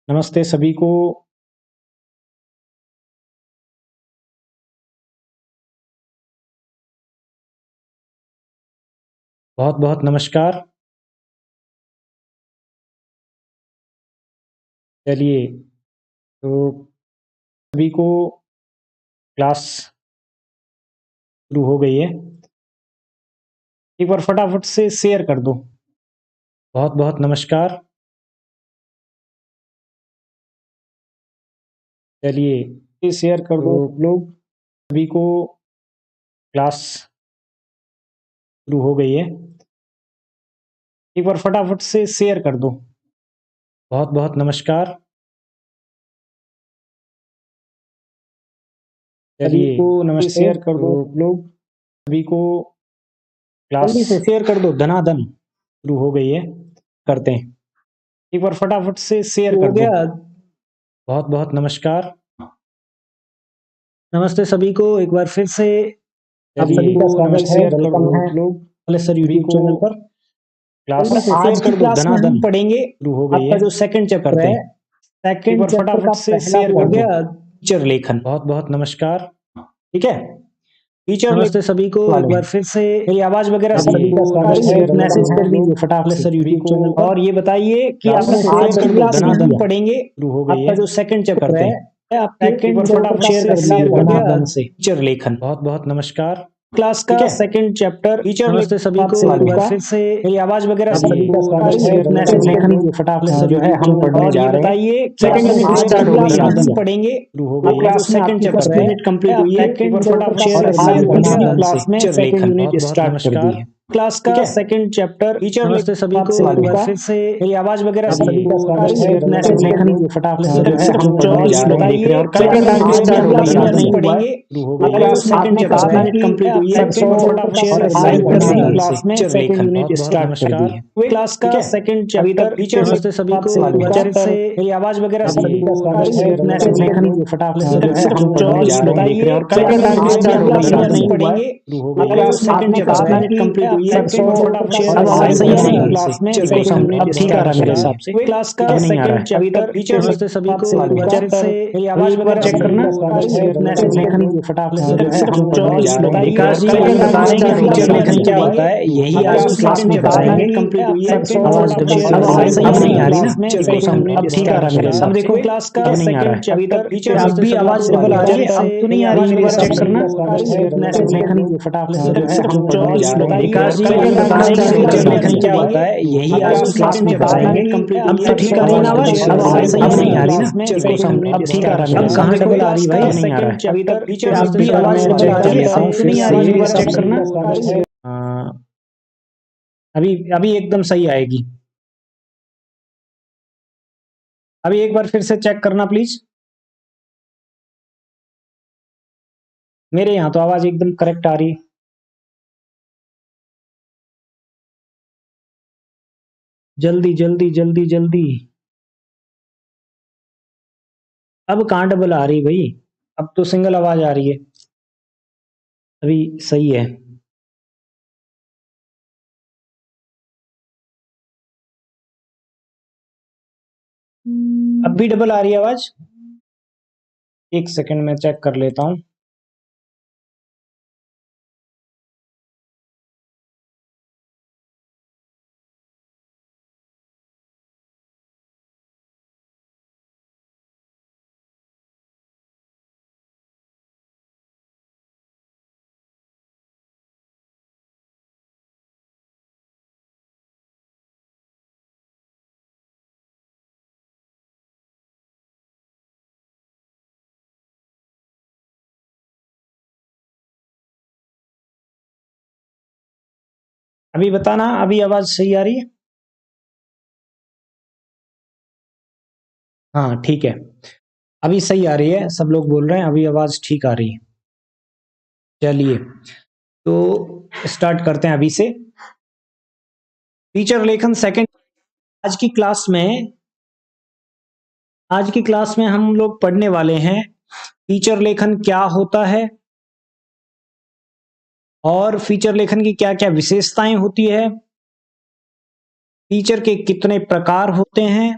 नमस्ते सभी को। बहुत बहुत नमस्कार। चलिए, तो सभी को क्लास शुरू हो गई है। एक बार फटाफट से शेयर कर दो। बहुत बहुत नमस्कार। चलिए शेयर कर दो लोग। सभी को क्लास शुरू हो गई है। एक बार फटाफट से शेयर कर दो। बहुत बहुत नमस्कार। चलिए को नमस्ते शेयर कर दो लोग। सभी को क्लास जल्दी से शेयर कर दो। धनाधन शुरू हो गई है। करते हैं। एक बार फटाफट से शेयर कर दो। बहुत बहुत नमस्कार। नमस्ते सभी को एक बार फिर से आप सभी का स्वागत है। वेलकम है लोग सर यूट्यूब चैनल पर। क्लास आज की क्लास में हम पढ़ेंगे आपका जो सेकंड चैप्टर है। सेकंड चैप्टर का शेयर हो गया टीचर लेखन। बहुत बहुत नमस्कार। ठीक है, टीचर नमस्ते सभी को एक बार फिर से। मेरी आवाज वगैरह सभी का स्वागत है। मैसेज कर दीजिए फटाफट सर यूट्यूब चैनल पर और ये बताइए कि आपने आज की क्लास में हम पढ़ेंगे आपका जो सेकंड चैप्टर है। आप सेकंड फटाफट शेयर कर दीजिए से टीचर लेखन। बहुत बहुत नमस्कार। क्लास का सेकंड चैप्टर टीचर नमस्ते सभी को एक बार फिर से। मेरी आवाज वगैरह सभी का स्वागत है। मैसेज लिख लीजिए फटाफट से जो है हम पढ़ने जा रहे हैं। बताइए सेकंड यूनिट स्टार्ट हो गई है। पढ़ेंगे आपका जो सेकंड चैप्टर यूनिट कंप्लीट हुई है। एक बार फटाफट शेयर तीसरी क्लास में सेकंड यूनिट स्टार्ट कर दी है। क्लास का सेकंड चैप्टर टीचर नमस्ते सभी को एक बार फिर से। मेरी आवाज वगैरह सभी का स्वागत है। मैसेज लिख लीजिए फटाफट से जो है हम पढ़ने जा रहे हैं। और सेकंड यूनिट स्टार्ट हो गई है। नहीं पढ़ेंगे आपका जो सेकंड चैप्टर यूनिट कंप्लीट हुई है। फटाफट शेयर क्लास में सेकंड यूनिट स्टार्ट कर दी है। क्लास का सेकंड चैप्टर टीचर नमस्ते सभी को एक बार फिर से। मेरी आवाज वगैरह सभी का स्वागत है। मैसेज लिख लीजिए फटाफट से जो है हम पढ़ने जा रहे हैं। और सेकंड यूनिट स्टार्ट हो गई है। नहीं पढ़ेंगे आपका जो सेकंड चैप्टर यूनिट कंप्लीट हुई है। फटाफट शेयर क्लास में अब ठीक आ रहा है मेरे हिसाब से। क्लास का सेकंड चैप्टर टीचर नमस्ते सभी को एक बार फिर से। मेरी आवाज वगैरह चेक करना। मैसेज लिख लीजिए फटाफट से जो है हम पढ़ने जा रहे हैं। विकास जी बता रहे हैं टीचर लेखन क्या होता है, यही आज की क्लास में बताएंगे। कंप्लीट हुई है। आवाज अब नहीं आ रही ना। अब ठीक आ रहा है मेरे हिसाब से। देखो क्लास का सेकंड चैप्टर टीचर अब भी आवाज डबल आ रही है। अब तो नहीं आ रही मेरे हिसाब से। चेक करना। मैसेज लिख लीजिए फटाफट से जो है हम पढ़ने जा रहे हैं। विकास जी बता रहे हैं टीचर लेखन क्या होता है, यही आज की क्लास में बताएंगे। अब तो ठीक आ रही है ना आवाज। अब नहीं आ रही ना। अब ठीक आ रहा है। अब कहाँ डबल आ रही भाई? नहीं आ रहा है। टीचर अब भी आवाज डबल आ रही है। अब तो नहीं आ रही है। चेक करना। अभी अभी एकदम सही आएगी। अभी एक बार फिर से चेक करना प्लीज। मेरे यहाँ तो आवाज एकदम करेक्ट आ रही है। जल्दी जल्दी जल्दी जल्दी। अब कहाँ डबल आ रही भाई? अब तो सिंगल आवाज आ रही है। अभी सही है। अब भी डबल आ रही है आवाज। एक सेकंड में चेक कर लेता हूँ। अभी बताना, अभी आवाज सही आ रही है? हाँ ठीक है, अभी सही आ रही है। सब लोग बोल रहे हैं अभी आवाज ठीक आ रही है। चलिए तो स्टार्ट करते हैं अभी से। टीचर लेखन सेकंड। आज की क्लास में हम लोग पढ़ने वाले हैं फीचर लेखन क्या होता है और फीचर लेखन की क्या क्या विशेषताएं होती है, फीचर के कितने प्रकार होते हैं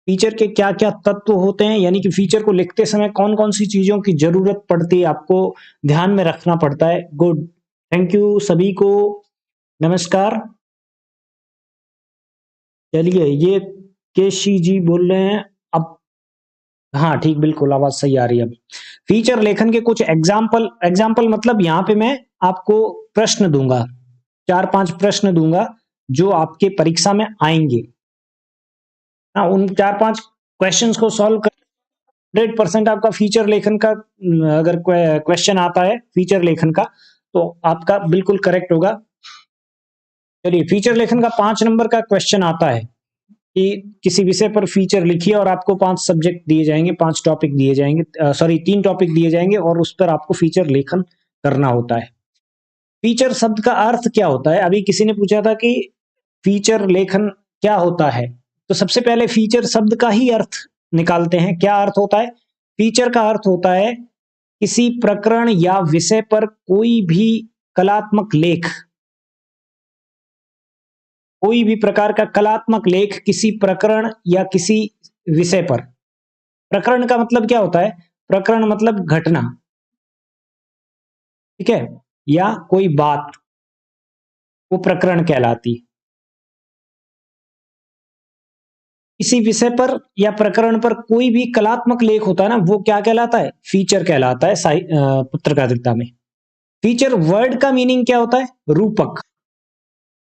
फीचर के क्या क्या तत्व होते हैं, यानी कि फीचर को लिखते समय कौन कौन सी चीजों की जरूरत पड़ती है, आपको ध्यान में रखना पड़ता है। गुड, थैंक यू सभी को, नमस्कार। चलिए, ये केशी जी बोल रहे हैं अब, हाँ ठीक, बिल्कुल आवाज सही आ रही है अब। फीचर लेखन के कुछ एग्जाम्पल मतलब यहाँ पे मैं आपको प्रश्न दूंगा, 4-5 प्रश्न दूंगा जो आपके परीक्षा में आएंगे। हाँ, उन 4-5 क्वेश्चंस को सॉल्व कर 100% आपका फीचर लेखन का, अगर क्वेश्चन आता है फीचर लेखन का तो आपका बिल्कुल करेक्ट होगा। चलिए, फीचर लेखन का 5 नंबर का क्वेश्चन आता है कि किसी विषय पर फीचर लिखिए और आपको 5 सब्जेक्ट दिए जाएंगे, 5 टॉपिक दिए जाएंगे, 3 टॉपिक दिए जाएंगे और उस पर आपको फीचर लेखन करना होता है। फीचर शब्द का अर्थ क्या होता है? अभी किसी ने पूछा था कि फीचर लेखन क्या होता है, तो सबसे पहले फीचर शब्द का ही अर्थ निकालते हैं। क्या अर्थ होता है? फीचर का अर्थ होता है किसी प्रकरण या विषय पर कोई भी कलात्मक लेख, कोई भी प्रकार का कलात्मक लेख किसी प्रकरण या किसी विषय पर। प्रकरण का मतलब क्या होता है? प्रकरण मतलब घटना, ठीक है, या कोई बात, वो प्रकरण कहलाती है। किसी विषय पर या प्रकरण पर कोई भी कलात्मक लेख होता है ना, वो क्या कहलाता है? फीचर कहलाता है पत्रकारिता में। फीचर वर्ड का मीनिंग क्या होता है? रूपक।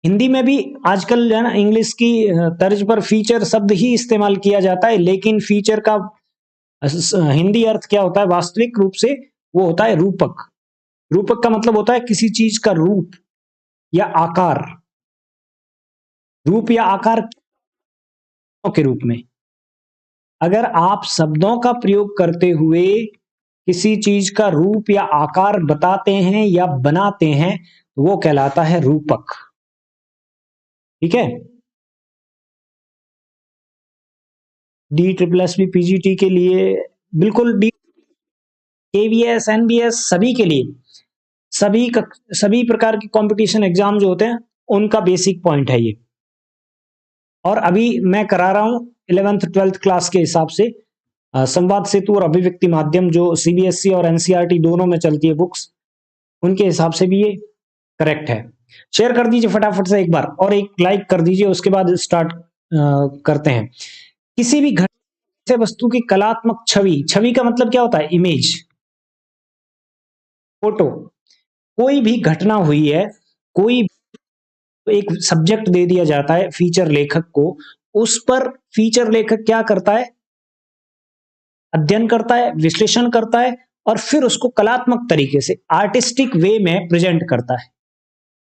हिंदी में भी आजकल जो है ना, इंग्लिश की तर्ज पर फीचर शब्द ही इस्तेमाल किया जाता है, लेकिन फीचर का हिंदी अर्थ क्या होता है वास्तविक रूप से? वो होता है रूपक। रूपक का मतलब होता है किसी चीज का रूप या आकार, रूप या आकार के रूप में। अगर आप शब्दों का प्रयोग करते हुए किसी चीज का रूप या आकार बताते हैं या बनाते हैं, वो कहलाता है रूपक, ठीक है। DSSS PGT के लिए बिल्कुल, KVS NBS सभी के लिए, सभी प्रकार के कंपटीशन एग्जाम जो होते हैं उनका बेसिक पॉइंट है ये। और अभी मैं करा रहा हूं 11th 12th क्लास के हिसाब से संवाद सेतु और अभिव्यक्ति माध्यम, जो CBSE और NCERT दोनों में चलती है बुक्स, उनके हिसाब से भी ये करेक्ट है। शेयर कर दीजिए फटाफट से एक बार, और एक लाइक कर दीजिए, उसके बाद स्टार्ट करते हैं। किसी भी घटना से वस्तु की कलात्मक छवि, छवि का मतलब क्या होता है? Image, photo. कोई भी घटना हुई है, कोई एक सब्जेक्ट दे दिया जाता है फीचर लेखक को, उस पर फीचर लेखक क्या करता है? अध्ययन करता है, विश्लेषण करता है और फिर उसको कलात्मक तरीके से आर्टिस्टिक वे में प्रेजेंट करता है।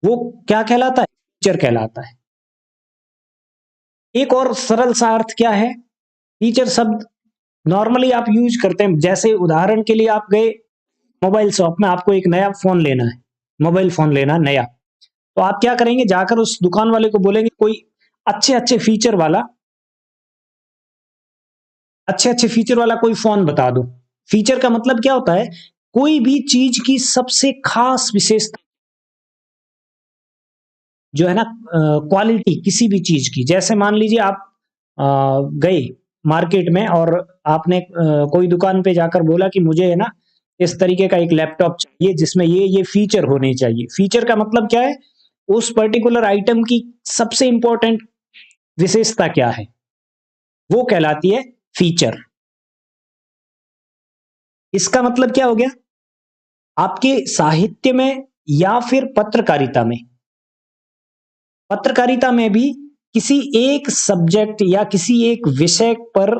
वो क्या कहलाता है? फीचर कहलाता है। एक और सरल सा अर्थ क्या है? फीचर शब्द नॉर्मली आप यूज करते हैं, जैसे उदाहरण के लिए आप गए मोबाइल शॉप में, आपको एक नया फोन लेना है, मोबाइल फोन लेना नया, तो आप क्या करेंगे? जाकर उस दुकान वाले को बोलेंगे कोई अच्छे अच्छे फीचर वाला कोई फोन बता दो। फीचर का मतलब क्या होता है? कोई भी चीज की सबसे खास विशेषता जो है ना, क्वालिटी किसी भी चीज की। जैसे मान लीजिए आप गए मार्केट में और आपने कोई दुकान पे जाकर बोला कि मुझे है ना इस तरीके का एक लैपटॉप चाहिए जिसमें ये फीचर होने चाहिए। फीचर का मतलब क्या है? उस पर्टिकुलर आइटम की सबसे इंपॉर्टेंट विशेषता क्या है, वो कहलाती है फीचर। इसका मतलब क्या हो गया? आपके साहित्य में या फिर पत्रकारिता में भी किसी एक सब्जेक्ट या किसी एक विषय पर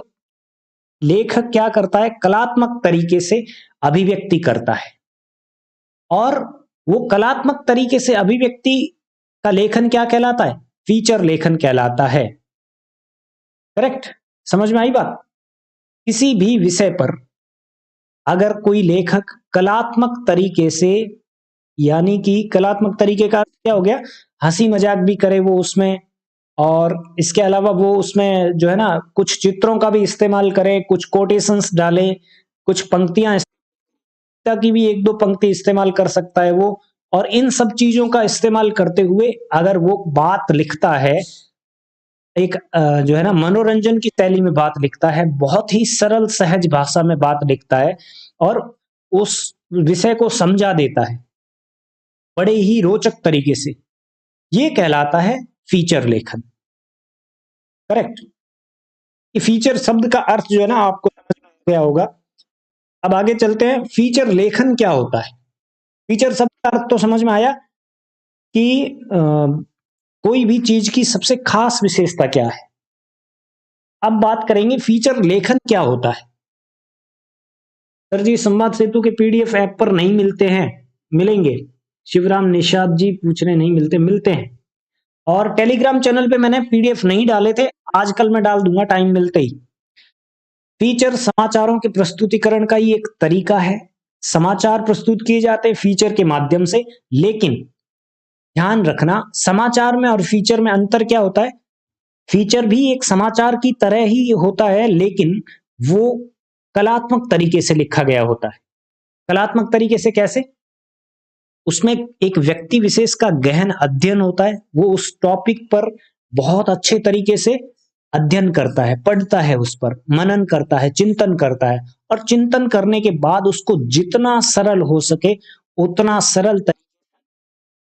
लेखक क्या करता है? कलात्मक तरीके से अभिव्यक्ति करता है, और वो कलात्मक तरीके से अभिव्यक्ति का लेखन क्या कहलाता है? फीचर लेखन कहलाता है। करेक्ट, समझ में आई बात? किसी भी विषय पर अगर कोई लेखक कलात्मक तरीके से, यानी कि कलात्मक तरीके का क्या हो गया? हंसी मजाक भी करे वो उसमें, और इसके अलावा वो उसमें जो है ना कुछ चित्रों का भी इस्तेमाल करे, कुछ कोटेशंस डाले, कुछ पंक्तियां की भी 1-2 पंक्ति इस्तेमाल कर सकता है वो। और इन सब चीजों का इस्तेमाल करते हुए अगर वो बात लिखता है, एक जो है ना मनोरंजन की शैली में बात लिखता है, बहुत ही सरल सहज भाषा में बात लिखता है और उस विषय को समझा देता है बड़े ही रोचक तरीके से। ये कहलाता है फीचर लेखन। करेक्ट। ये फीचर शब्द का अर्थ जो है ना आपको समझ में आ गया होगा। अब आगे चलते हैं, फीचर लेखन क्या होता है। फीचर शब्द का अर्थ तो समझ में आया कि कोई भी चीज की सबसे खास विशेषता क्या है। अब बात करेंगे फीचर लेखन क्या होता है। सर जी संवाद सेतु के पीडीएफ ऐप पर नहीं मिलते हैं, मिलेंगे। शिवराम निषाद जी पूछ रहे नहीं मिलते, मिलते हैं। और टेलीग्राम चैनल पे मैंने पीडीएफ नहीं डाले थे, आजकल मैं डाल दूंगा टाइम मिलते ही। फीचर समाचारों के प्रस्तुतिकरण का ही एक तरीका है। समाचार प्रस्तुत किए जाते हैं फीचर के माध्यम से, लेकिन ध्यान रखना समाचार में और फीचर में अंतर क्या होता है। फीचर भी एक समाचार की तरह ही होता है, लेकिन वो कलात्मक तरीके से लिखा गया होता है। कलात्मक तरीके से कैसे? उसमें एक व्यक्ति विशेष का गहन अध्ययन होता है, वो उस टॉपिक पर बहुत अच्छे तरीके से अध्ययन करता है, पढ़ता है, उस पर मनन करता है, चिंतन करता है, और चिंतन करने के बाद उसको जितना सरल हो सके उतना सरल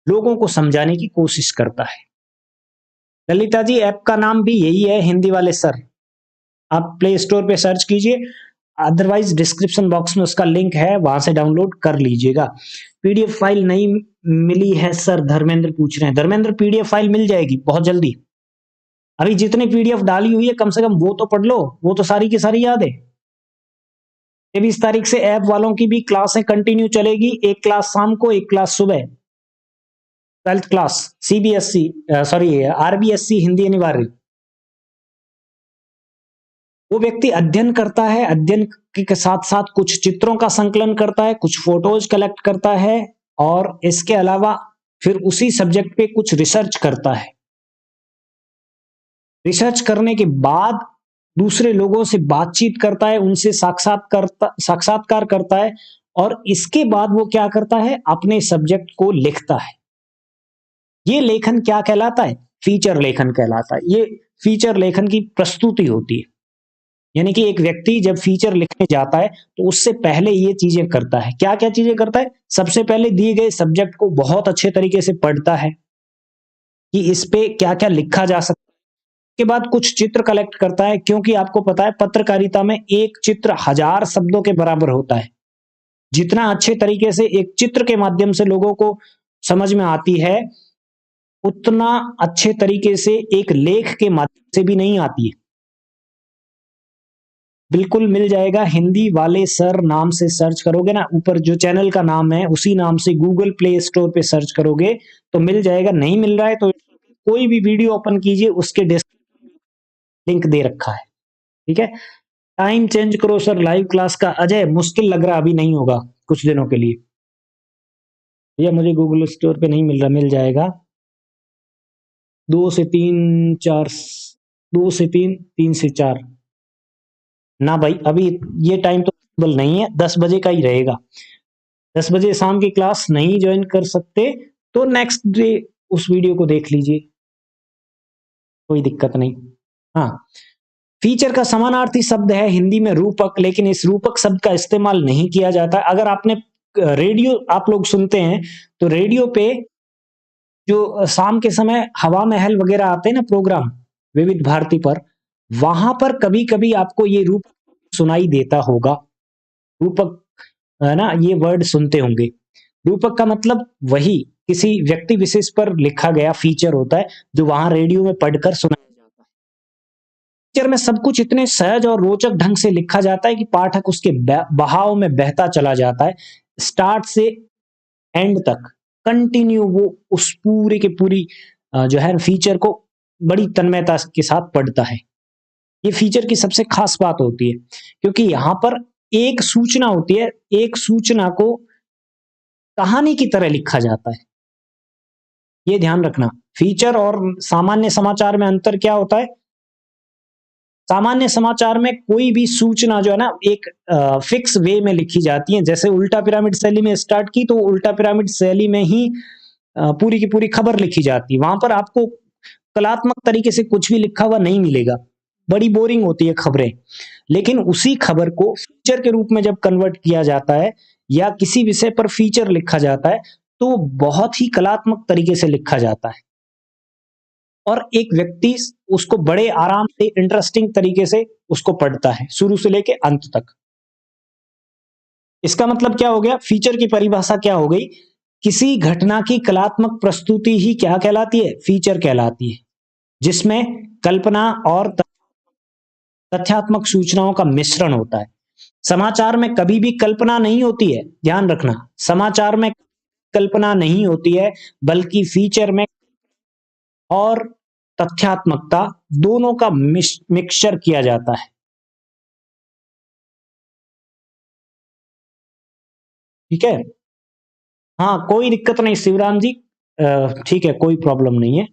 लोगों को समझाने की कोशिश करता है। ललिता जी ऐप का नाम भी यही है, हिंदी वाले सर। आप प्ले स्टोर पे सर्च कीजिए, अदरवाइज डिस्क्रिप्शन बॉक्स में उसका लिंक है, वहां से डाउनलोड कर लीजिएगा। पीडीएफ फाइल नहीं मिली है सर, धर्मेंद्र पूछ रहे हैं। धर्मेंद्र पीडीएफ फाइल मिल जाएगी बहुत जल्दी। अभी जितनी पीडीएफ डाली हुई है कम से कम वो तो पढ़ लो, वो तो सारी की सारी याद है। 23 तारीख से ऐप वालों की भी क्लासें कंटिन्यू चलेगी, एक क्लास शाम को, एक क्लास सुबह। 12th class CBSE sorry RBSE Hindi अनिवार्य। वो व्यक्ति अध्ययन करता है, अध्ययन के साथ साथ कुछ चित्रों का संकलन करता है, कुछ फोटोज कलेक्ट करता है, और इसके अलावा फिर उसी सब्जेक्ट पे कुछ रिसर्च करता है। रिसर्च करने के बाद दूसरे लोगों से बातचीत करता है, उनसे साक्षात्कार करता है, और इसके बाद वो क्या करता है, अपने सब्जेक्ट को लिखता है। ये लेखन क्या कहलाता है? फीचर लेखन कहलाता है। ये फीचर लेखन की प्रस्तुति होती है। यानी कि एक व्यक्ति जब फीचर लिखने जाता है तो उससे पहले ये चीजें करता है। क्या क्या चीजें करता है? सबसे पहले दिए गए सब्जेक्ट को बहुत अच्छे तरीके से पढ़ता है कि इस पे क्या क्या लिखा जा सकता है। के बाद कुछ चित्र कलेक्ट करता है, क्योंकि आपको पता है पत्रकारिता में एक चित्र 1000 शब्दों के बराबर होता है। जितना अच्छे तरीके से एक चित्र के माध्यम से लोगों को समझ में आती है, उतना अच्छे तरीके से एक लेख के माध्यम से भी नहीं आती है। बिल्कुल मिल जाएगा, हिंदी वाले सर नाम से सर्च करोगे ना, ऊपर जो चैनल का नाम है उसी नाम से गूगल प्ले स्टोर पे सर्च करोगे तो मिल जाएगा। नहीं मिल रहा है तो कोई भी वीडियो ओपन कीजिए, उसके डिस्क्रिप्शन लिंक दे रखा है। ठीक है, टाइम चेंज करो सर लाइव क्लास का। अजय मुश्किल लग रहा, अभी नहीं होगा कुछ दिनों के लिए। भैया मुझे गूगल स्टोर पे नहीं मिल रहा, मिल जाएगा 2 से 3 4 2 से 3 3 से 4 ना भाई, अभी ये टाइम तो पॉसिबल नहीं है, 10 बजे का ही रहेगा। 10 बजे शाम की क्लास नहीं ज्वाइन कर सकते तो नेक्स्ट डे उस वीडियो को देख लीजिए, कोई दिक्कत नहीं। हाँ, फीचर का समानार्थी शब्द है हिंदी में रूपक, लेकिन इस रूपक शब्द का इस्तेमाल नहीं किया जाता। अगर आपने रेडियो आप लोग सुनते हैं तो रेडियो पे जो शाम के समय हवा महल वगैरह आते हैं ना प्रोग्राम विविध भारती पर, वहां पर कभी कभी आपको ये रूपक सुनाई देता होगा। रूपक है ना, ये वर्ड सुनते होंगे। रूपक का मतलब वही किसी व्यक्ति विशेष पर लिखा गया फीचर होता है जो वहां रेडियो में पढ़कर सुनाया जाता है। फीचर में सब कुछ इतने सहज और रोचक ढंग से लिखा जाता है कि पाठक उसके बहाव में बहता चला जाता है। स्टार्ट से एंड तक कंटिन्यू वो उस पूरे के पूरी जो है फीचर को बड़ी तन्मयता के साथ पढ़ता है। ये फीचर की सबसे खास बात होती है, क्योंकि यहाँ पर एक सूचना होती है, एक सूचना को कहानी की तरह लिखा जाता है। ये ध्यान रखना। फीचर और सामान्य समाचार में अंतर क्या होता है? सामान्य समाचार में कोई भी सूचना जो है ना एक फिक्स वे में लिखी जाती है। जैसे उल्टा पिरामिड शैली में स्टार्ट की तो उल्टा पिरामिड शैली में ही पूरी की पूरी खबर लिखी जाती है। वहां पर आपको कलात्मक तरीके से कुछ भी लिखा हुआ नहीं मिलेगा, बड़ी बोरिंग होती है खबरें। लेकिन उसी खबर को फीचर के रूप में जब कन्वर्ट किया जाता है या किसी विषय पर फीचर लिखा जाता है तो वो बहुत ही कलात्मक तरीके से लिखा जाता है और एक व्यक्ति उसको बड़े आराम से इंटरेस्टिंग तरीके से उसको पढ़ता है शुरू से लेके अंत तक। इसका मतलब क्या हो गया, फीचर की परिभाषा क्या हो गई, किसी घटना की कलात्मक प्रस्तुति ही क्या कहलाती है, फीचर कहलाती है, जिसमें कल्पना और तथ्यात्मक सूचनाओं का मिश्रण होता है। समाचार में कभी भी कल्पना नहीं होती है, ध्यान रखना, समाचार में कल्पना नहीं होती है, बल्कि फीचर में और तथ्यात्मकता दोनों का मिक्सचर किया जाता है। ठीक है, हाँ कोई दिक्कत नहीं शिवराम जी, ठीक है कोई प्रॉब्लम नहीं है।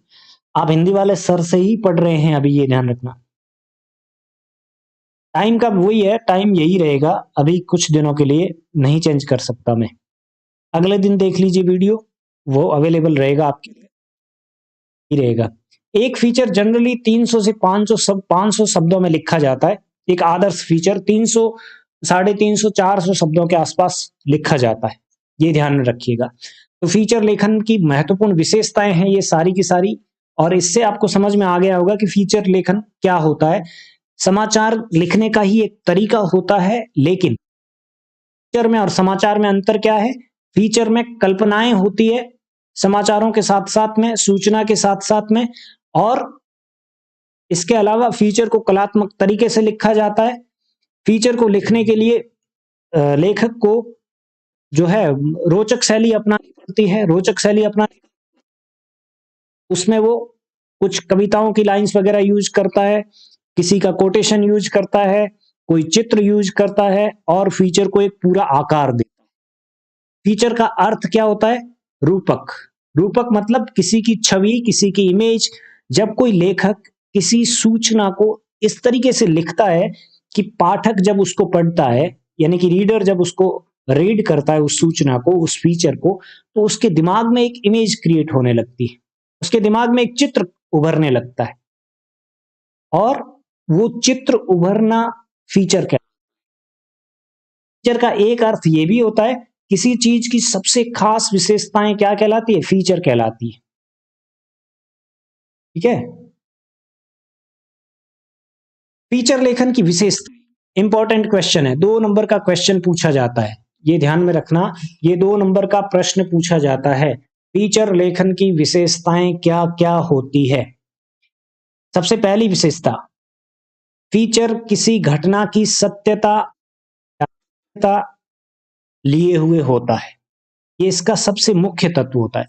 आप हिंदी वाले सर से ही पढ़ रहे हैं अभी, ये ध्यान रखना। टाइम का वही है, टाइम यही रहेगा अभी, कुछ दिनों के लिए नहीं चेंज कर सकता मैं। अगले दिन देख लीजिए वीडियो, वो अवेलेबल रहेगा आपके लिए ही रहेगा। एक फीचर जनरली 300 से 500 शब्दों में लिखा जाता है। एक आदर्श फीचर 300, 350, 400 शब्दों के आसपास लिखा जाता है, ये ध्यान में रखिएगा। तो फीचर लेखन की महत्वपूर्ण विशेषताएं हैं ये सारी की सारी, और इससे आपको समझ में आ गया होगा कि फीचर लेखन क्या होता है। समाचार लिखने का ही एक तरीका होता है, लेकिन फीचर में और समाचार में अंतर क्या है, फीचर में कल्पनाएं होती है समाचारों के साथ साथ में, सूचना के साथ साथ में, और इसके अलावा फीचर को कलात्मक तरीके से लिखा जाता है। फीचर को लिखने के लिए लेखक को जो है रोचक शैली अपनानी पड़ती है, रोचक शैली अपना, उसमें वो कुछ कविताओं की लाइंस वगैरह यूज करता है, किसी का कोटेशन यूज करता है, कोई चित्र यूज करता है, और फीचर को एक पूरा आकार देता है। फीचर का अर्थ क्या होता है, रूपक। रूपक मतलब किसी की छवि, किसी की इमेज। जब कोई लेखक किसी सूचना को इस तरीके से लिखता है कि पाठक जब उसको पढ़ता है, यानी कि रीडर जब उसको रीड करता है उस सूचना को, उस फीचर को, तो उसके दिमाग में एक इमेज क्रिएट होने लगती है, उसके दिमाग में एक चित्र उभरने लगता है, और वो चित्र उभरना फीचर का, फीचर का एक अर्थ ये भी होता है, किसी चीज की सबसे खास विशेषताएं क्या कहलाती है, फीचर कहलाती है। ठीक है, फीचर लेखन की विशेषता इंपॉर्टेंट क्वेश्चन है, 2 नंबर का क्वेश्चन पूछा जाता है, ये ध्यान में रखना, ये 2 नंबर का प्रश्न पूछा जाता है। फीचर लेखन की विशेषताएं क्या क्या होती है। सबसे पहली विशेषता, फीचर किसी घटना की सत्यता लिए हुए होता है, ये इसका सबसे मुख्य तत्व होता है।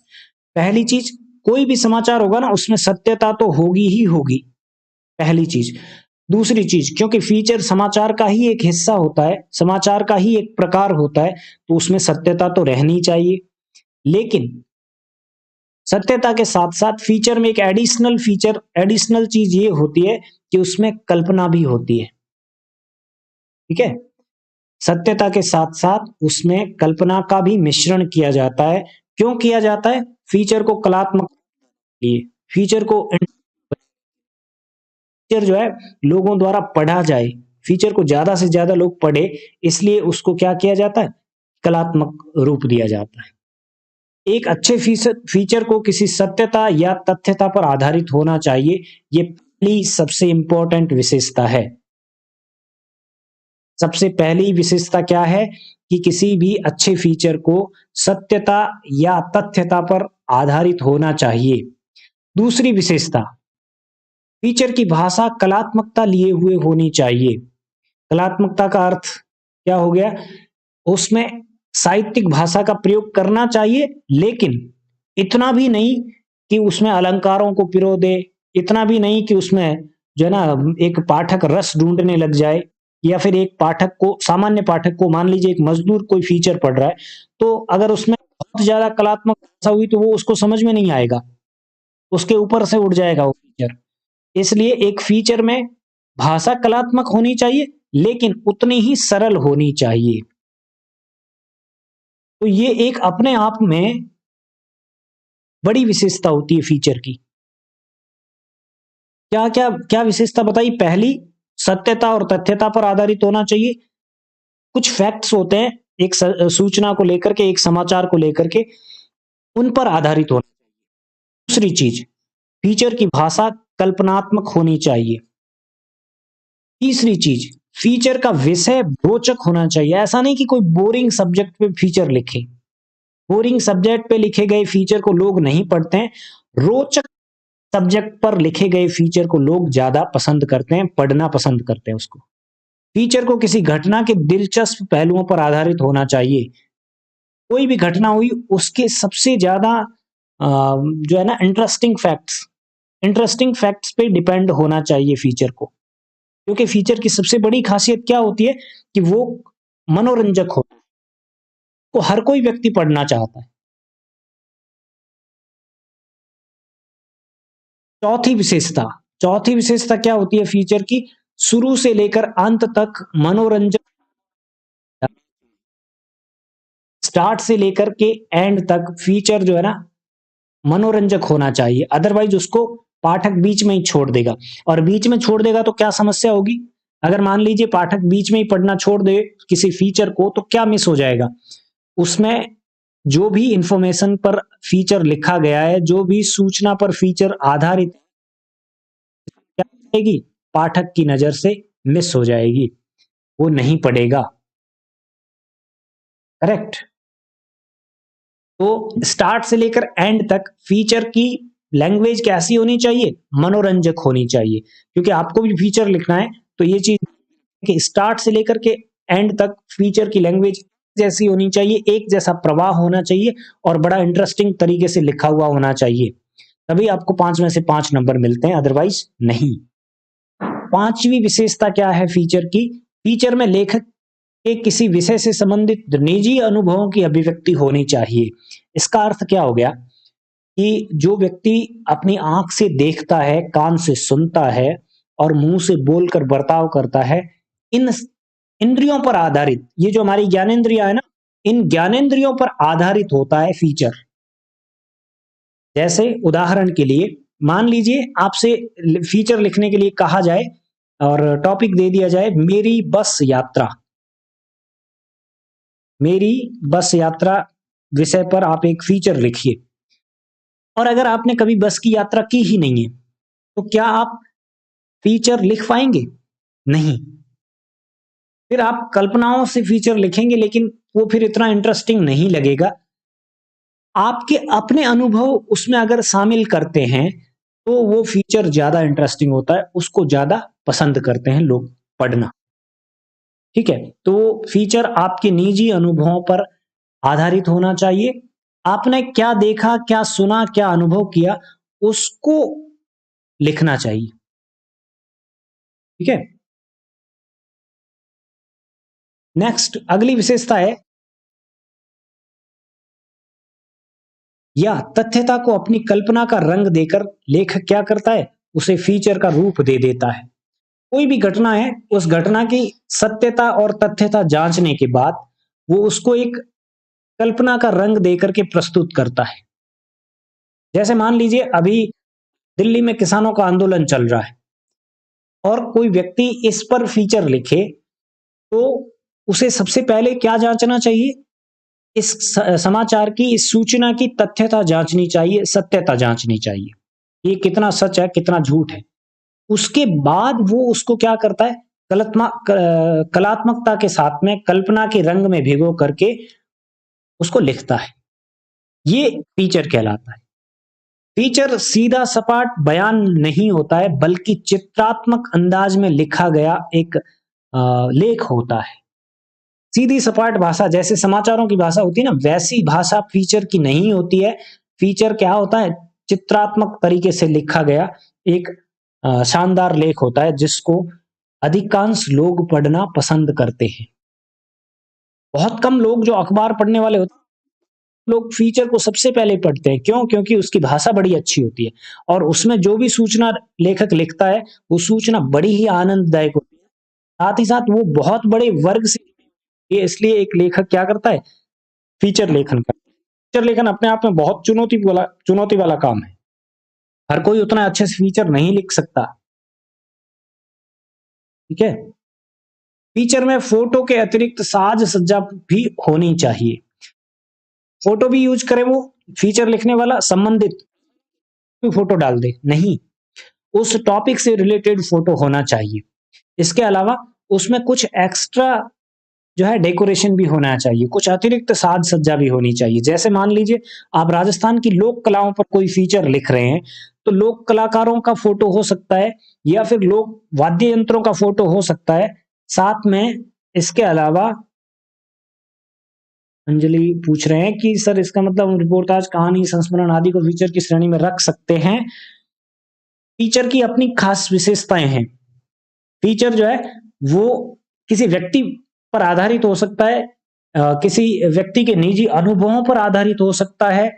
पहली चीज, कोई भी समाचार होगा ना उसमें सत्यता तो होगी ही होगी, पहली चीज। दूसरी चीज, क्योंकि फीचर समाचार का ही एक हिस्सा होता है, समाचार का ही एक प्रकार होता है, तो उसमें सत्यता तो रहनी चाहिए। लेकिन सत्यता के साथ साथ फीचर में एक एडिशनल चीज ये होती है कि उसमें कल्पना भी होती है। ठीक है, सत्यता के साथ साथ उसमें कल्पना का भी मिश्रण किया जाता है। क्यों किया जाता है, फीचर को कलात्मक लिए, फीचर को, फीचर जो है लोगों द्वारा पढ़ा जाए, फीचर को ज्यादा से ज्यादा लोग पढ़े, इसलिए उसको क्या किया जाता है, कलात्मक रूप दिया जाता है। एक अच्छे फीचर को किसी सत्यता या तथ्यता पर आधारित होना चाहिए, ये पहली सबसे इंपॉर्टेंट विशेषता है। सबसे पहली विशेषता क्या है कि किसी भी अच्छे फीचर को सत्यता या तथ्यता पर आधारित होना चाहिए। दूसरी विशेषता, फीचर की भाषा कलात्मकता लिए हुए होनी चाहिए। कलात्मकता का अर्थ क्या हो गया, उसमें साहित्यिक भाषा का प्रयोग करना चाहिए, लेकिन इतना भी नहीं कि उसमें अलंकारों को पिरो दे, इतना भी नहीं कि उसमें जो है ना एक पाठक रस ढूंढने लग जाए, या फिर एक पाठक को, सामान्य पाठक को, मान लीजिए एक मजदूर कोई फीचर पढ़ रहा है, तो अगर उसमें बहुत ज्यादा कलात्मक भाषा हुई तो वो उसको समझ में नहीं आएगा, उसके ऊपर से उड़ जाएगा वो फीचर। इसलिए एक फीचर में भाषा कलात्मक होनी चाहिए, लेकिन उतनी ही सरल होनी चाहिए। तो ये एक अपने आप में बड़ी विशेषता होती है फीचर की। क्या क्या क्या विशेषता बताई? पहली, सत्यता और तथ्यता पर आधारित होना चाहिए। कुछ फैक्ट्स होते हैं एक सूचना को लेकर के, एक समाचार को लेकर के, उन पर आधारित होना। दूसरी चीज, फीचर की भाषा कल्पनात्मक होनी चाहिए। तीसरी चीज, फीचर का विषय रोचक होना चाहिए। ऐसा नहीं कि कोई बोरिंग सब्जेक्ट पे फीचर लिखे। बोरिंग सब्जेक्ट पे लिखे गए फीचर को लोग नहीं पढ़ते हैं। रोचक सब्जेक्ट पर लिखे गए फीचर को लोग ज्यादा पसंद करते हैं, पढ़ना पसंद करते हैं उसको। फीचर को किसी घटना के दिलचस्प पहलुओं पर आधारित होना चाहिए। कोई भी घटना हुई, उसके सबसे ज्यादा जो है ना इंटरेस्टिंग फैक्ट्स पे डिपेंड होना चाहिए फीचर को। क्योंकि फीचर की सबसे बड़ी खासियत क्या होती है कि वो मनोरंजक होता है, को हर कोई व्यक्ति पढ़ना चाहता है। चौथी विशेषता क्या होती है फीचर की? शुरू से लेकर अंत तक मनोरंजक, स्टार्ट से लेकर के एंड तक फीचर जो है ना मनोरंजक होना चाहिए। अदरवाइज उसको पाठक बीच में ही छोड़ देगा, और बीच में छोड़ देगा तो क्या समस्या होगी? अगर मान लीजिए पाठक बीच में ही पढ़ना छोड़ दे किसी फीचर को, तो क्या मिस हो जाएगा? उसमें जो भी इंफॉर्मेशन पर फीचर लिखा गया है, जो भी सूचना पर फीचर आधारित, क्या जाएगी? पाठक की नजर से मिस हो जाएगी, वो नहीं पढ़ेगा। करेक्ट। तो स्टार्ट से लेकर एंड तक फीचर की लैंग्वेज कैसी होनी चाहिए? मनोरंजक होनी चाहिए। क्योंकि आपको भी फीचर लिखना है, तो ये चीज कि स्टार्ट से लेकर के एंड तक फीचर की लैंग्वेज जैसी होनी चाहिए, एक जैसा प्रवाह होना चाहिए, और बड़ा इंटरेस्टिंग तरीके से लिखा हुआ होना चाहिए। तभी आपको 5 में से 5 नंबर मिलते हैं, अदरवाइज नहीं। पांचवी विशेषता क्या है फीचर की? फीचर में लेखक के किसी विषय से संबंधित निजी अनुभवों की अभिव्यक्ति होनी चाहिए। इसका अर्थ क्या हो गया कि जो व्यक्ति अपनी आंख से देखता है, कान से सुनता है और मुंह से बोलकर बर्ताव करता है, इन इंद्रियों पर आधारित, ये जो हमारी ज्ञानेंद्रियां है ना, इन ज्ञानेंद्रियों पर आधारित होता है फीचर। जैसे उदाहरण के लिए मान लीजिए आपसे फीचर लिखने के लिए कहा जाए और टॉपिक दे दिया जाए मेरी बस यात्रा। मेरी बस यात्रा विषय पर आप एक फीचर लिखिए। और अगर आपने कभी बस की यात्रा की ही नहीं है, तो क्या आप फीचर लिख पाएंगे? नहीं। फिर आप कल्पनाओं से फीचर लिखेंगे, लेकिन वो फिर इतना इंटरेस्टिंग नहीं लगेगा। आपके अपने अनुभव उसमें अगर शामिल करते हैं, तो वो फीचर ज्यादा इंटरेस्टिंग होता है, उसको ज्यादा पसंद करते हैं लोग पढ़ना। ठीक है, तो फीचर आपके निजी अनुभवों पर आधारित होना चाहिए। आपने क्या देखा, क्या सुना, क्या अनुभव किया, उसको लिखना चाहिए। ठीक है। नेक्स्ट, अगली विशेषता है या तथ्यता को अपनी कल्पना का रंग देकर लेखक क्या करता है? उसे फीचर का रूप दे देता है। कोई भी घटना है, उस घटना की सत्यता और तथ्यता जांचने के बाद वो उसको एक कल्पना का रंग देकर के प्रस्तुत करता है। जैसे मान लीजिए अभी दिल्ली में किसानों का आंदोलन चल रहा है और कोई व्यक्ति इस पर फीचर लिखे, तो उसे सबसे पहले क्या जांचना चाहिए? इस समाचार की, इस सूचना की तथ्यता जांचनी चाहिए, सत्यता जांचनी चाहिए, ये कितना सच है, कितना झूठ है। उसके बाद वो उसको क्या करता है? कलात्मकता के साथ में, कल्पना के रंग में भिगो करके उसको लिखता है। ये फीचर कहलाता है। फीचर सीधा सपाट बयान नहीं होता है, बल्कि चित्रात्मक अंदाज में लिखा गया एक लेख होता है। सीधी सपाट भाषा, जैसे समाचारों की भाषा होती है ना, वैसी भाषा फीचर की नहीं होती है। फीचर क्या होता है? चित्रात्मक तरीके से लिखा गया एक शानदार लेख होता है, जिसको अधिकांश लोग पढ़ना पसंद करते हैं। बहुत कम लोग जो अखबार पढ़ने वाले होते हैं, लोग फीचर को सबसे पहले पढ़ते हैं। क्यों? क्योंकि उसकी भाषा बड़ी अच्छी होती है और उसमें जो भी सूचना लेखक लिखता है, वो सूचना बड़ी ही आनंददायक होती है। साथ ही साथ वो बहुत बड़े वर्ग से, ये इसलिए एक लेखक क्या करता है? फीचर लेखन का। फीचर लेखन अपने आप में बहुत चुनौती वाला काम है। हर कोई उतना अच्छे से फीचर नहीं लिख सकता। ठीक है। फीचर में फोटो के अतिरिक्त साज सज्जा भी होनी चाहिए। फोटो भी यूज करे वो फीचर लिखने वाला, संबंधित फोटो डाल दे, नहीं, उस टॉपिक से रिलेटेड फोटो होना चाहिए। इसके अलावा उसमें कुछ एक्स्ट्रा जो है डेकोरेशन भी होना चाहिए, कुछ अतिरिक्त साज सज्जा भी होनी चाहिए। जैसे मान लीजिए आप राजस्थान की लोक कलाओं पर कोई फीचर लिख रहे हैं, तो लोक कलाकारों का फोटो हो सकता है या फिर लोक वाद्य यंत्रों का फोटो हो सकता है साथ में। इसके अलावा अंजलि पूछ रहे हैं कि सर इसका मतलब हम रिपोर्टाज, कहानी, संस्मरण आदि को फीचर की श्रेणी में रख सकते हैं। फीचर की अपनी खास विशेषताएं हैं। फीचर जो है वो किसी व्यक्ति पर आधारित हो सकता है, किसी व्यक्ति के निजी अनुभवों पर आधारित हो सकता है,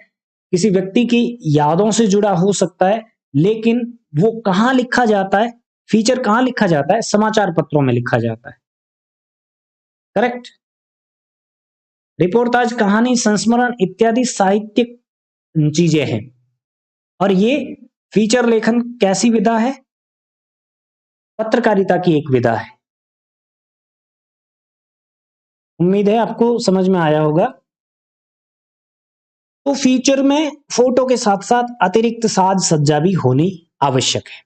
किसी व्यक्ति की यादों से जुड़ा हो सकता है, लेकिन वो कहाँ लिखा जाता है, फीचर कहाँ लिखा जाता है, समाचार पत्रों में लिखा जाता है। करेक्ट। रिपोर्टाज, कहानी, संस्मरण इत्यादि साहित्यिक चीजें हैं। और ये फीचर लेखन कैसी विधा है? पत्रकारिता की एक विधा है। उम्मीद है आपको समझ में आया होगा। तो फीचर में फोटो के साथ साथ अतिरिक्त साज सज्जा भी होनी आवश्यक है।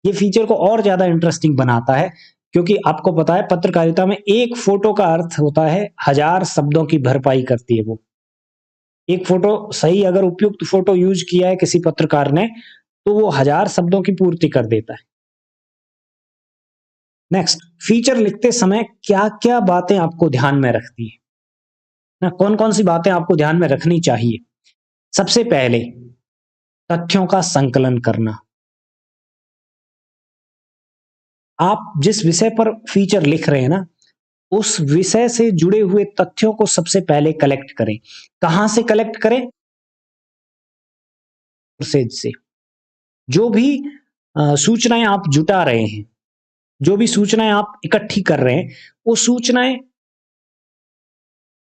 ये फीचर को और ज्यादा इंटरेस्टिंग बनाता है, क्योंकि आपको पता है पत्रकारिता में एक फोटो का अर्थ होता है 1000 शब्दों की भरपाई करती है वो। एक फोटो सही, अगर उपयुक्त फोटो यूज किया है किसी पत्रकार ने, तो वो 1000 शब्दों की पूर्ति कर देता है। नेक्स्ट, फीचर लिखते समय क्या क्या बातें आपको ध्यान में रखती है ना, कौन कौन सी बातें आपको ध्यान में रखनी चाहिए? सबसे पहले तथ्यों का संकलन करना। आप जिस विषय पर फीचर लिख रहे हैं ना, उस विषय से जुड़े हुए तथ्यों को सबसे पहले कलेक्ट करें। कहां से कलेक्ट करें? सोर्सेज से। जो भी सूचनाएं आप जुटा रहे हैं, जो भी सूचनाएं आप इकट्ठी कर रहे हैं, वो सूचनाएं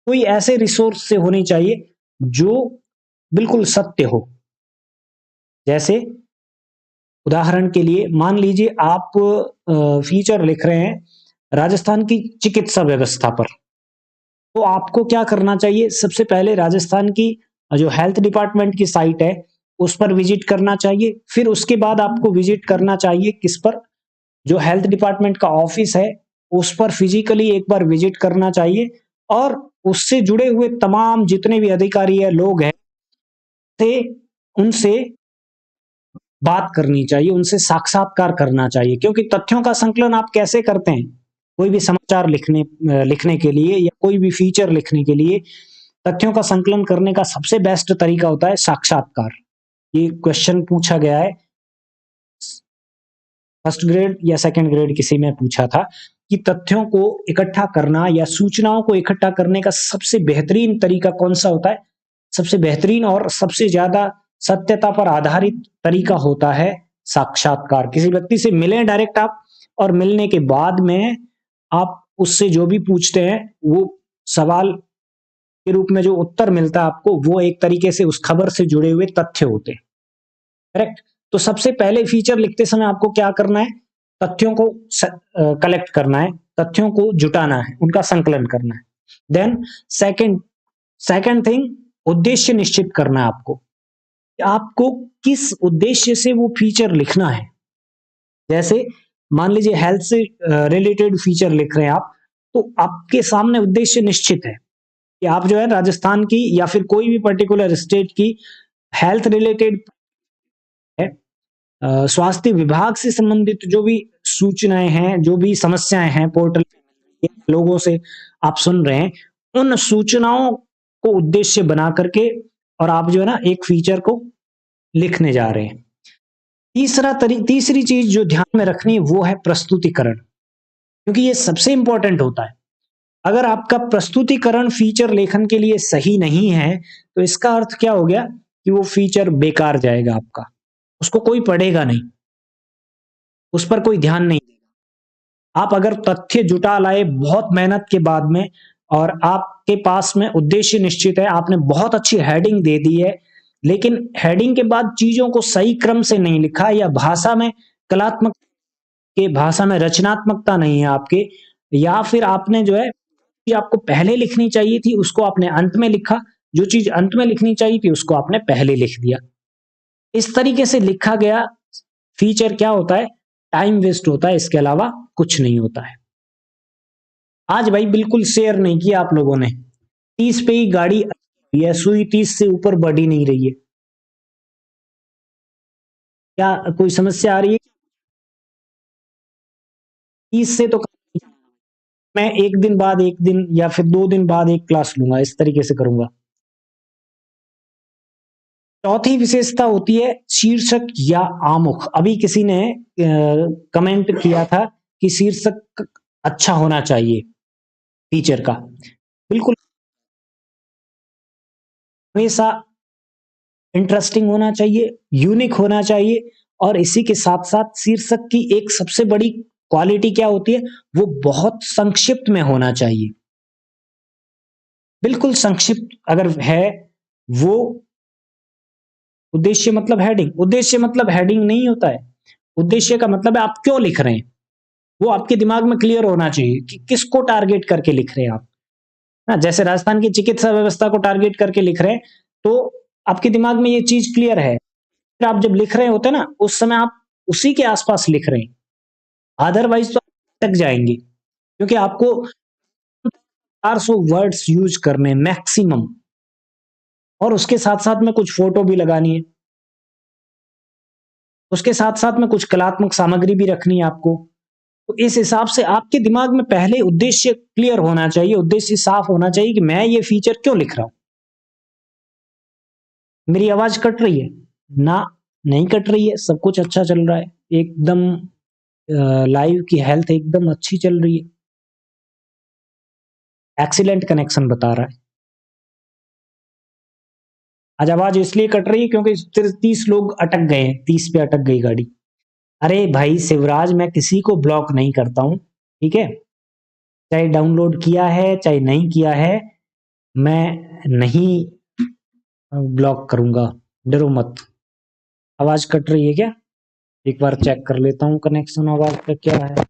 कोई ऐसे रिसोर्स से होनी चाहिए जो बिल्कुल सत्य हो। जैसे उदाहरण के लिए मान लीजिए आप फीचर लिख रहे हैं राजस्थान की चिकित्सा व्यवस्था पर, तो आपको क्या करना चाहिए? सबसे पहले राजस्थान की जो हेल्थ डिपार्टमेंट की साइट है उस पर विजिट करना चाहिए। फिर उसके बाद आपको विजिट करना चाहिए किस पर? जो हेल्थ डिपार्टमेंट का ऑफिस है उस पर फिजिकली एक बार विजिट करना चाहिए, और उससे जुड़े हुए तमाम जितने भी अधिकारी है, लोग हैं, उनसे बात करनी चाहिए, उनसे साक्षात्कार करना चाहिए। क्योंकि तथ्यों का संकलन आप कैसे करते हैं? कोई भी समाचार लिखने के लिए या कोई भी फीचर लिखने के लिए तथ्यों का संकलन करने का सबसे बेस्ट तरीका होता है साक्षात्कार। ये क्वेश्चन पूछा गया है, फर्स्ट ग्रेड या सेकंड ग्रेड किसी में पूछा था कि तथ्यों को इकट्ठा करना या सूचनाओं को इकट्ठा करने का सबसे बेहतरीन तरीका कौन सा होता है? सबसे बेहतरीन और सबसे ज्यादा सत्यता पर आधारित तरीका होता है साक्षात्कार। किसी व्यक्ति से मिलें डायरेक्ट आप, और मिलने के बाद में आप उससे जो भी पूछते हैं वो सवाल के रूप में जो उत्तर मिलता है आपको, वो एक तरीके से उस खबर से जुड़े हुए तथ्य होते हैं। करेक्ट। तो सबसे पहले फीचर लिखते समय आपको क्या करना है? तथ्यों को कलेक्ट करना है, तथ्यों को जुटाना है, उनका संकलन करना है। देन सेकंड थिंग, उद्देश्य निश्चित करना है आपको, आपको किस उद्देश्य से वो फीचर लिखना है। जैसे मान लीजिए हेल्थ से रिलेटेड फीचर लिख रहे हैं आप, तो आपके सामने उद्देश्य निश्चित है कि आप जो है राजस्थान की या फिर कोई भी पर्टिकुलर स्टेट की हेल्थ रिलेटेड है, स्वास्थ्य विभाग से संबंधित जो भी सूचनाएं हैं, जो भी समस्याएं हैं पोर्टल लोगों से आप सुन रहे हैं, उन सूचनाओं को उद्देश्य बना करके और आप जो है ना एक फीचर को लिखने जा रहे हैं। तीसरी चीज जो ध्यान में रखनी है वो है प्रस्तुतिकरण, क्योंकि ये सबसे इंपॉर्टेंट होता है। अगर आपका प्रस्तुतिकरण फीचर लेखन के लिए सही नहीं है तो इसका अर्थ क्या हो गया कि वो फीचर बेकार जाएगा आपका, उसको कोई पढ़ेगा नहीं, उस पर कोई ध्यान नहीं देगा। आप अगर तथ्य जुटा लाए बहुत मेहनत के बाद में, और आपके पास में उद्देश्य निश्चित है, आपने बहुत अच्छी हेडिंग दे दी है, लेकिन हेडिंग के बाद चीजों को सही क्रम से नहीं लिखा या भाषा में कलात्मक आपके भाषा में रचनात्मकता नहीं है आपके, या फिर आपने जो है आपको पहले लिखनी चाहिए थी उसको आपने अंत में लिखा, जो चीज अंत में लिखनी चाहिए थी उसको आपने पहले लिख दिया। इस तरीके से लिखा गया फीचर क्या होता है, टाइम वेस्ट होता है, इसके अलावा कुछ नहीं होता है। आज भाई बिल्कुल शेयर नहीं किया आप लोगों ने, 30 पे ही गाड़ी है, सुई 30 से ऊपर बढ़ ही नहीं रही है। क्या कोई समस्या आ रही है? 30 से तो मैं एक दिन बाद एक दिन या फिर 2 दिन बाद एक क्लास लूंगा, इस तरीके से करूंगा। चौथी विशेषता होती है शीर्षक या आमुख। अभी किसी ने कमेंट किया था कि शीर्षक अच्छा होना चाहिए फीचर का। बिल्कुल, हमेशा इंटरेस्टिंग होना चाहिए, यूनिक होना चाहिए, और इसी के साथ साथ शीर्षक की एक सबसे बड़ी क्वालिटी क्या होती है, वो बहुत संक्षिप्त में होना चाहिए। बिल्कुल संक्षिप्त अगर है वो, उद्देश्य मतलब हेडिंग, उद्देश्य मतलब हेडिंग नहीं होता है। उद्देश्य का मतलब है आप क्यों लिख रहे हैं, वो आपके दिमाग में क्लियर होना चाहिए कि किसको टारगेट करके लिख रहे हैं आप। ना जैसे राजस्थान की चिकित्सा व्यवस्था को टारगेट करके लिख रहे हैं तो आपके दिमाग में ये चीज क्लियर है, फिर आप जब लिख रहे होते ना उस समय आप उसी के आसपास लिख रहे हैं, अदरवाइज तो तक जाएंगे, क्योंकि आपको 400 वर्ड्स यूज करने मैक्सिमम, और उसके साथ साथ में कुछ फोटो भी लगानी है, उसके साथ साथ में कुछ कलात्मक सामग्री भी रखनी है आपको। तो इस हिसाब से आपके दिमाग में पहले उद्देश्य क्लियर होना चाहिए, उद्देश्य साफ होना चाहिए कि मैं ये फीचर क्यों लिख रहा हूं। मेरी आवाज कट रही है ना? नहीं कट रही है, सब कुछ अच्छा चल रहा है एकदम, लाइव की हेल्थ एकदम अच्छी चल रही है, एक्सीलेंट कनेक्शन बता रहा है। आज आवाज इसलिए कट रही है क्योंकि 30 लोग अटक गए हैं, 30 पे अटक गई गाड़ी। अरे भाई शिवराज, मैं किसी को ब्लॉक नहीं करता हूं, ठीक है? चाहे डाउनलोड किया है चाहे नहीं किया है, मैं नहीं ब्लॉक करूंगा, डरो मत। आवाज कट रही है क्या? एक बार चेक कर लेता हूँ कनेक्शन आवाज का क्या है,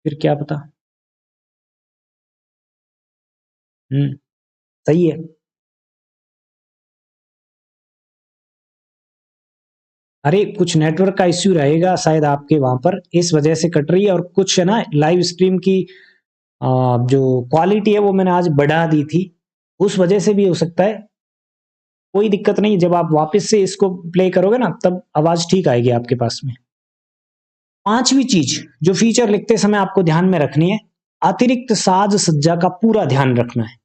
फिर क्या पता। सही है। अरे कुछ नेटवर्क का इश्यू रहेगा शायद आपके वहां पर, इस वजह से कट रही है, और कुछ है ना लाइव स्ट्रीम की जो क्वालिटी है वो मैंने आज बढ़ा दी थी, उस वजह से भी हो सकता है। कोई दिक्कत नहीं, जब आप वापस से इसको प्ले करोगे ना तब आवाज ठीक आएगी आपके पास में। पांचवी चीज जो फीचर लिखते समय आपको ध्यान में रखनी है, अतिरिक्त साज सज्जा का पूरा ध्यान रखना है।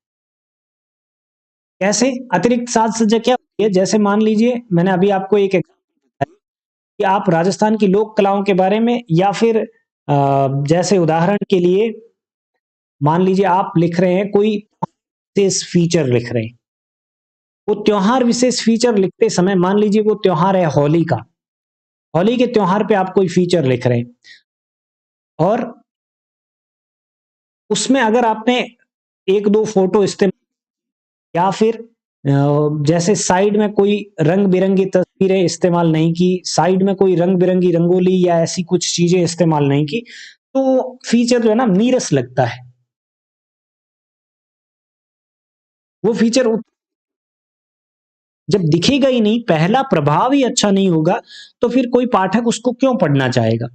कैसे अतिरिक्त साज सज्जा क्या होती है? जैसे मान लीजिए मैंने अभी आपको एक कि आप राजस्थान की लोक कलाओं के बारे में, या फिर जैसे उदाहरण के लिए मान लीजिए आप लिख रहे हैं कोई विशेष फीचर लिख रहे हैं, वो त्योहार विशेष फीचर लिखते समय मान लीजिए वो त्योहार है होली का, होली के त्योहार पे आप कोई फीचर लिख रहे हैं, और उसमें अगर आपने एक दो फोटो इस्तेमाल, या फिर जैसे साइड में कोई रंग बिरंगी तस्वीरें इस्तेमाल नहीं की, साइड में कोई रंग बिरंगी रंगोली या ऐसी कुछ चीजें इस्तेमाल नहीं की, तो फीचर जो है ना नीरस लगता है। वो फीचर जब दिखेगा ही नहीं, पहला प्रभाव ही अच्छा नहीं होगा, तो फिर कोई पाठक उसको क्यों पढ़ना चाहेगा।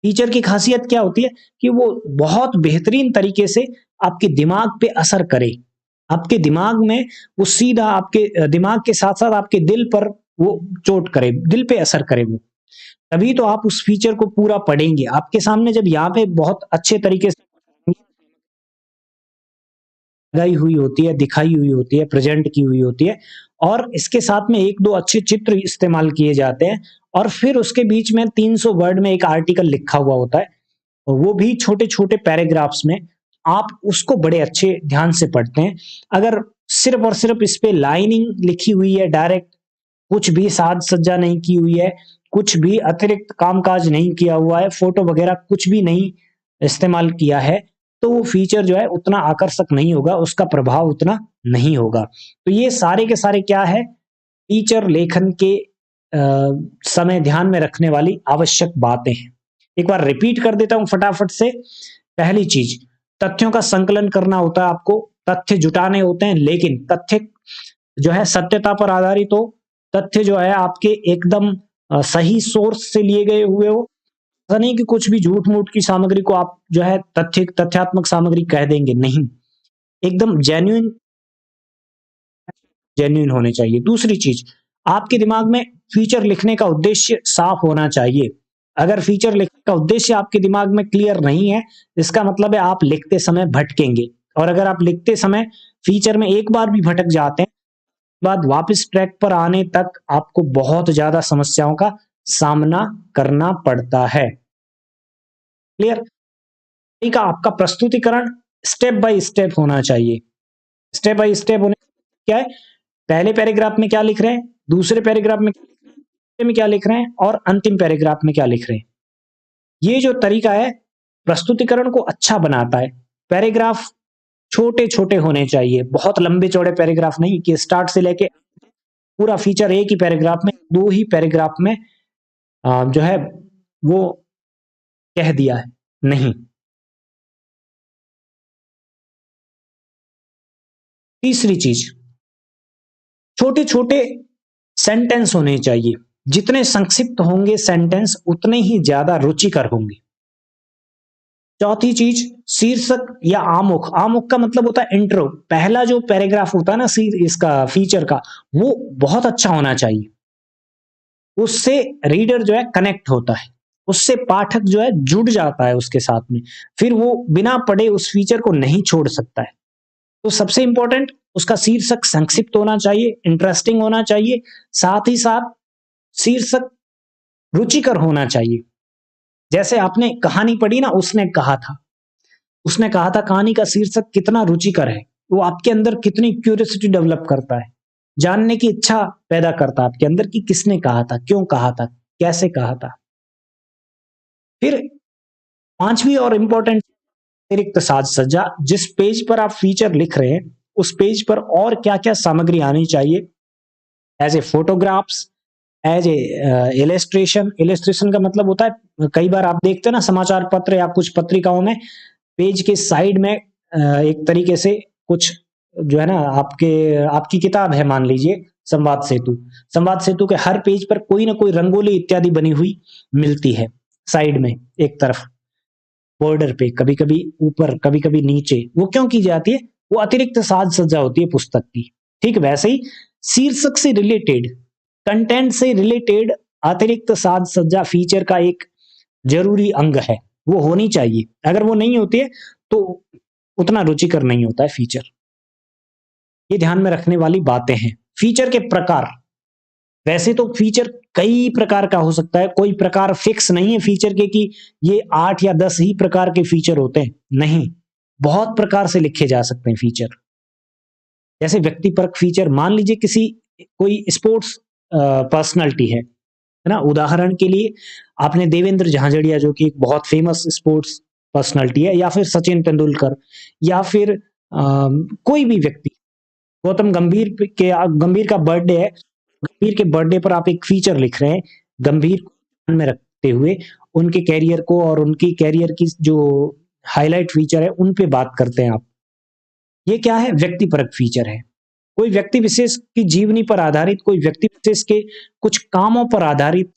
फीचर की खासियत क्या होती है कि वो बहुत बेहतरीन तरीके से आपके दिमाग पे असर करे, आपके दिमाग में वो सीधा आपके दिमाग के साथ साथ आपके दिल पर वो चोट करे, दिल पे असर करे वो, तभी तो आप उस फीचर को पूरा पढ़ेंगे। आपके सामने जब यहाँ पे बहुत अच्छे तरीके से लगाई हुई होती है, दिखाई हुई होती है, प्रेजेंट की हुई होती है, और इसके साथ में एक दो अच्छे चित्र इस्तेमाल किए जाते हैं, और फिर उसके बीच में 300 वर्ड में एक आर्टिकल लिखा हुआ होता है, वो भी छोटे छोटे पैराग्राफ्स में, आप उसको बड़े अच्छे ध्यान से पढ़ते हैं। अगर सिर्फ और सिर्फ इस पे लाइनिंग लिखी हुई है डायरेक्ट, कुछ भी साज सज्जा नहीं की हुई है, कुछ भी अतिरिक्त कामकाज नहीं किया हुआ है, फोटो वगैरह कुछ भी नहीं इस्तेमाल किया है, तो वो फीचर जो है उतना आकर्षक नहीं होगा, उसका प्रभाव उतना नहीं होगा। तो ये सारे के सारे क्या है, फीचर लेखन के समय ध्यान में रखने वाली आवश्यक बातें हैं। एक बार रिपीट कर देता हूं फटाफट से। पहली चीज, तथ्यों का संकलन करना होता है, आपको तथ्य जुटाने होते हैं, लेकिन तथ्य जो है सत्यता पर आधारित हो, तथ्य जो है आपके एकदम सही सोर्स से लिए गए हुए हो। ऐसा नहीं कि कुछ भी झूठ मूठ की सामग्री को आप जो है तथ्यात्मक सामग्री कह देंगे, नहीं, एकदम जेन्युइन होने चाहिए। दूसरी चीज, आपके दिमाग में फीचर लिखने का उद्देश्य साफ होना चाहिए। अगर फीचर लिखने का उद्देश्य आपके दिमाग में क्लियर नहीं है, इसका मतलब है आप लिखते समय भटकेंगे। और अगर आप लिखते समय फीचर में एक बार भी भटक जाते हैं, बाद वापस ट्रैक पर आने तक आपको बहुत ज्यादा समस्याओं का सामना करना पड़ता है। क्लियर? का आपका प्रस्तुतिकरण स्टेप बाय स्टेप होना चाहिए। स्टेप बाय स्टेप होने क्या है, पहले पैराग्राफ में क्या लिख रहे हैं, दूसरे पैराग्राफ में क्या लिख रहे हैं, और अंतिम पैराग्राफ में क्या लिख रहे हैं। ये जो तरीका है प्रस्तुतिकरण को अच्छा बनाता है। पैराग्राफ छोटे छोटे होने चाहिए, बहुत लंबे चौड़े पैराग्राफ नहीं कि स्टार्ट से लेके पूरा फीचर एक ही पैराग्राफ में, दो ही पैराग्राफ में जो है वो कह दिया है, नहीं। तीसरी चीज, छोटे छोटे सेंटेंस होने चाहिए। जितने संक्षिप्त होंगे सेंटेंस, उतने ही ज्यादा रुचिकर होंगे। चौथी चीज, शीर्षक या आमुख। आमुख का मतलब होता है इंट्रो। पहला जो पैराग्राफ होता है ना इसका फीचर का, वो बहुत अच्छा होना चाहिए। उससे रीडर जो है कनेक्ट होता है, उससे पाठक जो है जुड़ जाता है उसके साथ में, फिर वो बिना पढ़े उस फीचर को नहीं छोड़ सकता है। तो सबसे इंपॉर्टेंट उसका शीर्षक संक्षिप्त होना चाहिए, इंटरेस्टिंग होना चाहिए, साथ ही साथ शीर्षक रुचिकर होना चाहिए। जैसे आपने कहानी पढ़ी ना, उसने कहा था कहानी का शीर्षक कितना रुचिकर है, वो आपके अंदर कितनी क्यूरियोसिटी डेवलप करता है, जानने की इच्छा पैदा करता है आपके अंदर कि किसने कहा था, क्यों कहा था, कैसे कहा था। फिर पांचवी और इंपॉर्टेंट, अतिरिक्त साज सज्जा। जिस पेज पर आप फीचर लिख रहे हैं, उस पेज पर और क्या क्या सामग्री आनी चाहिए, as a photographs, as a illustration का मतलब होता है, कई बार आप देखते हैं ना समाचार पत्र या कुछ पत्रिकाओं में पेज के साइड में एक तरीके से कुछ जो है ना, आपकी किताब है मान लीजिए संवाद सेतु के हर पेज पर कोई ना कोई रंगोली इत्यादि बनी हुई मिलती है साइड में, एक तरफ बॉर्डर पे, कभी कभी ऊपर कभी कभी नीचे। वो क्यों की जाती है? वो अतिरिक्त साज सज्जा होती है पुस्तक की। ठीक वैसे ही शीर्षक से रिलेटेड, कंटेंट से रिलेटेड अतिरिक्त साज सज्जा फीचर का एक जरूरी अंग है, वो होनी चाहिए। अगर वो नहीं होती है तो उतना रुचिकर नहीं होता है फीचर। ये ध्यान में रखने वाली बातें हैं। फीचर के प्रकार, वैसे तो फीचर कई प्रकार का हो सकता है, कोई प्रकार फिक्स नहीं है फीचर के कि ये 8 या 10 ही प्रकार के फीचर होते हैं, नहीं, बहुत प्रकार से लिखे जा सकते हैं फीचर। जैसे व्यक्तिपरक फीचर, मान लीजिए कोई स्पोर्ट्स पर्सनालिटी है ना, उदाहरण के लिए आपने देवेंद्र झांझड़िया जो कि एक बहुत फेमस स्पोर्ट्स पर्सनालिटी है, या फिर सचिन तेंदुलकर, या फिर कोई भी व्यक्ति, गौतम गंभीर का बर्थडे है, गंभीर के बर्थडे पर आप एक फीचर लिख रहे हैं, गंभीर को ध्यान में रखते हुए उनके कैरियर को और उनकी कैरियर की जो हाईलाइट फीचर है उन पे बात करते हैं आप। ये क्या है? व्यक्तिपरक फीचर है। कोई व्यक्ति विशेष की जीवनी पर आधारित, कोई व्यक्ति विशेष के कुछ कामों पर आधारित।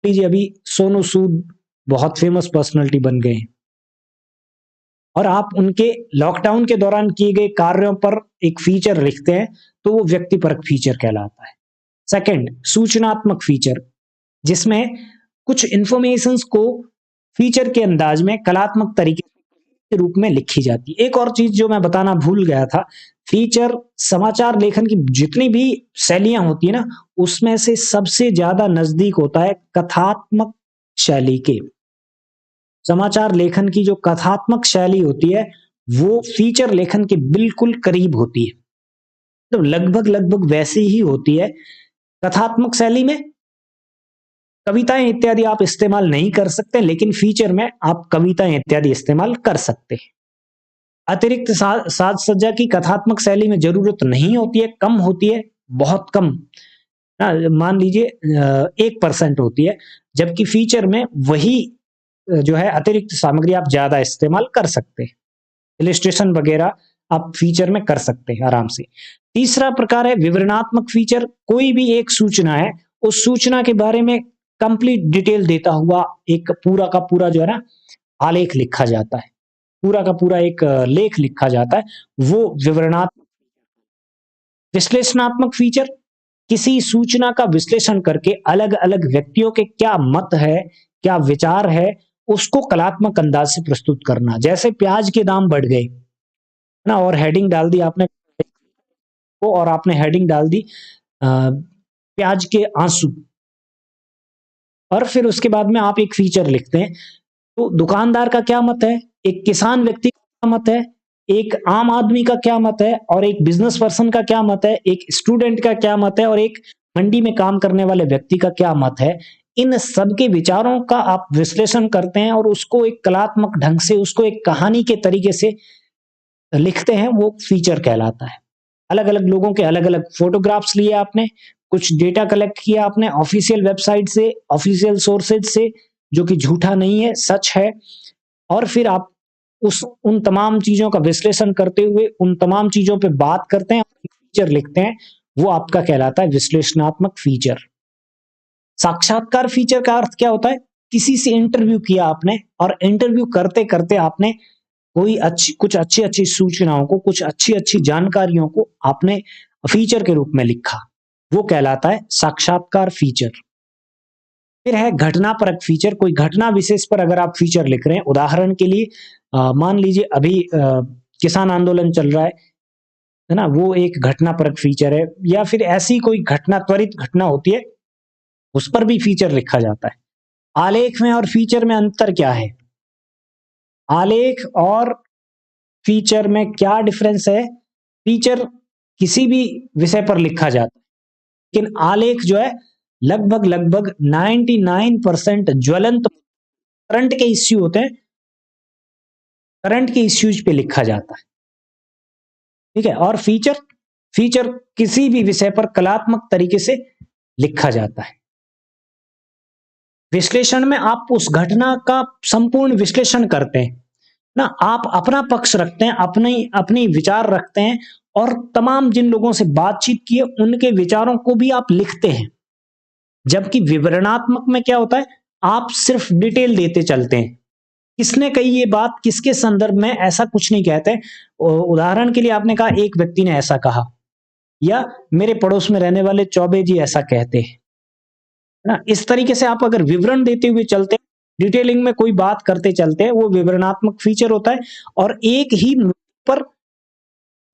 लीजिए अभी सोनू सूद बहुत फेमस पर्सनालिटी बन गए हैं, और आप उनके लॉकडाउन के दौरान किए गए कार्यों पर एक फीचर लिखते हैं, तो वो व्यक्तिपरक फीचर कहलाता है। सेकंड, सूचनात्मक फीचर, जिसमें कुछ इंफॉर्मेशंस को फीचर के अंदाज में कलात्मक तरीके के रूप में लिखी जाती है। एक और चीज जो मैं बताना भूल गया था, फीचर समाचार लेखन की जितनी भी शैलियां होती है ना, उसमें से सबसे ज्यादा नजदीक होता है कथात्मक शैली के। समाचार लेखन की जो कथात्मक शैली होती है वो फीचर लेखन के बिल्कुल करीब होती है, तो लगभग वैसी ही होती है। कथात्मक शैली में कविताएं इत्यादि आप इस्तेमाल नहीं कर सकते, लेकिन फीचर में आप कविताएं इत्यादि इस्तेमाल कर सकते हैं। अतिरिक्त साज सज्जा की कथात्मक शैली में जरूरत नहीं होती है, कम होती है, बहुत कम। मान लीजिए 1% होती है, जबकि फीचर में वही जो है अतिरिक्त सामग्री आप ज्यादा इस्तेमाल कर सकते हैं। इलिस्ट्रेशन वगैरह आप फीचर में कर सकते हैं आराम से। तीसरा प्रकार है विवरणात्मक फीचर। कोई भी एक सूचना है, उस सूचना के बारे में कंप्लीट डिटेल देता हुआ एक पूरा का पूरा जो है ना आलेख लिखा जाता है, पूरा का पूरा एक लेख लिखा जाता है, वो विवरणात्मक। विश्लेषणात्मक फीचर, किसी सूचना का विश्लेषण करके अलग अलग व्यक्तियों के क्या मत है, क्या विचार है, उसको कलात्मक अंदाज से प्रस्तुत करना। जैसे प्याज के दाम बढ़ गए ना, और हेडिंग डाल दी आपने और आपने हेडिंग डाल दी प्याज के आंसू, और फिर उसके बाद में आप एक फीचर लिखते हैं। तो दुकानदार का क्या मत है, एक किसान व्यक्ति का क्या मत है, एक आम आदमी का क्या मत है, और एक बिजनेस पर्सन का क्या मत है, एक स्टूडेंट का क्या मत है, और एक मंडी में काम करने वाले व्यक्ति का क्या मत है। इन सबके विचारों का आप विश्लेषण करते हैं और उसको एक कलात्मक ढंग से, उसको एक कहानी के तरीके से लिखते हैं, वो फीचर कहलाता है। अलग अलग लोगों के अलग अलग फोटोग्राफ्स लिए आपने, कुछ डेटा कलेक्ट किया आपने ऑफिशियल वेबसाइट से, ऑफिशियल सोर्सेज से, जो कि झूठा नहीं है, सच है, और फिर आप उन तमाम चीजों का विश्लेषण करते हुए उन तमाम चीजों पे बात करते हैं, फीचर लिखते हैं, वो आपका कहलाता है विश्लेषणात्मक फीचर। साक्षात्कार फीचर का अर्थ क्या होता है, किसी से इंटरव्यू किया आपने और इंटरव्यू करते करते आपने कोई कुछ अच्छी अच्छी सूचनाओं को, कुछ अच्छी अच्छी जानकारियों को आपने फीचर के रूप में लिखा, वो कहलाता है साक्षात्कार फीचर। फिर है घटनापरक फीचर। कोई घटना विशेष पर अगर आप फीचर लिख रहे हैं, उदाहरण के लिए मान लीजिए अभी किसान आंदोलन चल रहा है ना, वो एक घटनापरक फीचर है, या फिर ऐसी कोई घटना, त्वरित घटना होती है, उस पर भी फीचर लिखा जाता है। आलेख में और फीचर में अंतर क्या है, आलेख और फीचर में क्या डिफरेंस है। फीचर किसी भी विषय पर लिखा जाता है, लेकिन आलेख जो है लगभग लगभग 99% ज्वलंत करंट के इश्यू होते हैं, करंट के इश्यूज पे लिखा जाता है, ठीक है। और फीचर, फीचर किसी भी विषय पर कलात्मक तरीके से लिखा जाता है। विश्लेषण में आप उस घटना का संपूर्ण विश्लेषण करते हैं ना, आप अपना पक्ष रखते हैं, अपनी विचार रखते हैं, और तमाम जिन लोगों से बातचीत की है उनके विचारों को भी आप लिखते हैं। जबकि विवरणात्मक में क्या होता है, आप सिर्फ डिटेल देते चलते हैं, किसने कही ये बात, किसके संदर्भ में, ऐसा कुछ नहीं कहते। उदाहरण के लिए आपने कहा एक व्यक्ति ने ऐसा कहा, या मेरे पड़ोस में रहने वाले चौबे जी ऐसा कहते हैं ना। इस तरीके से आप अगर विवरण देते हुए चलते हैं, डिटेलिंग में कोई बात करते चलते हैं, वो विवरणात्मक फीचर होता है। और एक ही पर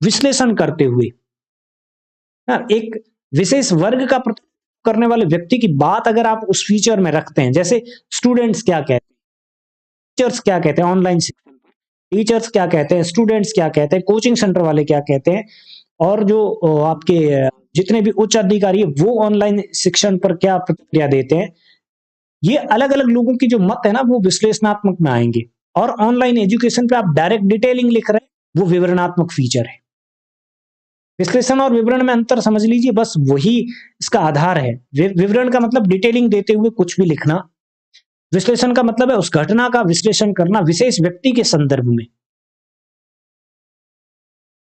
विश्लेषण करते हुए ना, एक विशेष वर्ग का करने वाले व्यक्ति की बात अगर आप उस फीचर में रखते हैं, जैसे स्टूडेंट्स क्या कहते हैं, टीचर्स क्या कहते हैं, ऑनलाइन टीचर्स क्या कहते हैं, स्टूडेंट्स क्या कहते हैं, कोचिंग सेंटर वाले क्या कहते हैं, और जो आपके जितने भी उच्च अधिकारी है वो ऑनलाइन शिक्षण पर क्या प्रतिक्रिया देते हैं, ये अलग अलग लोगों की जो मत है ना, वो विश्लेषणात्मक में आएंगे। और ऑनलाइन एजुकेशन पे आप डायरेक्ट डिटेलिंग लिख रहे हैं, वो विवरणात्मक फीचर है। विश्लेषण और विवरण में अंतर समझ लीजिए, बस वही इसका आधार है। विवरण का मतलब डिटेलिंग देते हुए कुछ भी लिखना, विश्लेषण का मतलब है उस घटना का विश्लेषण करना विशेष व्यक्ति के संदर्भ में।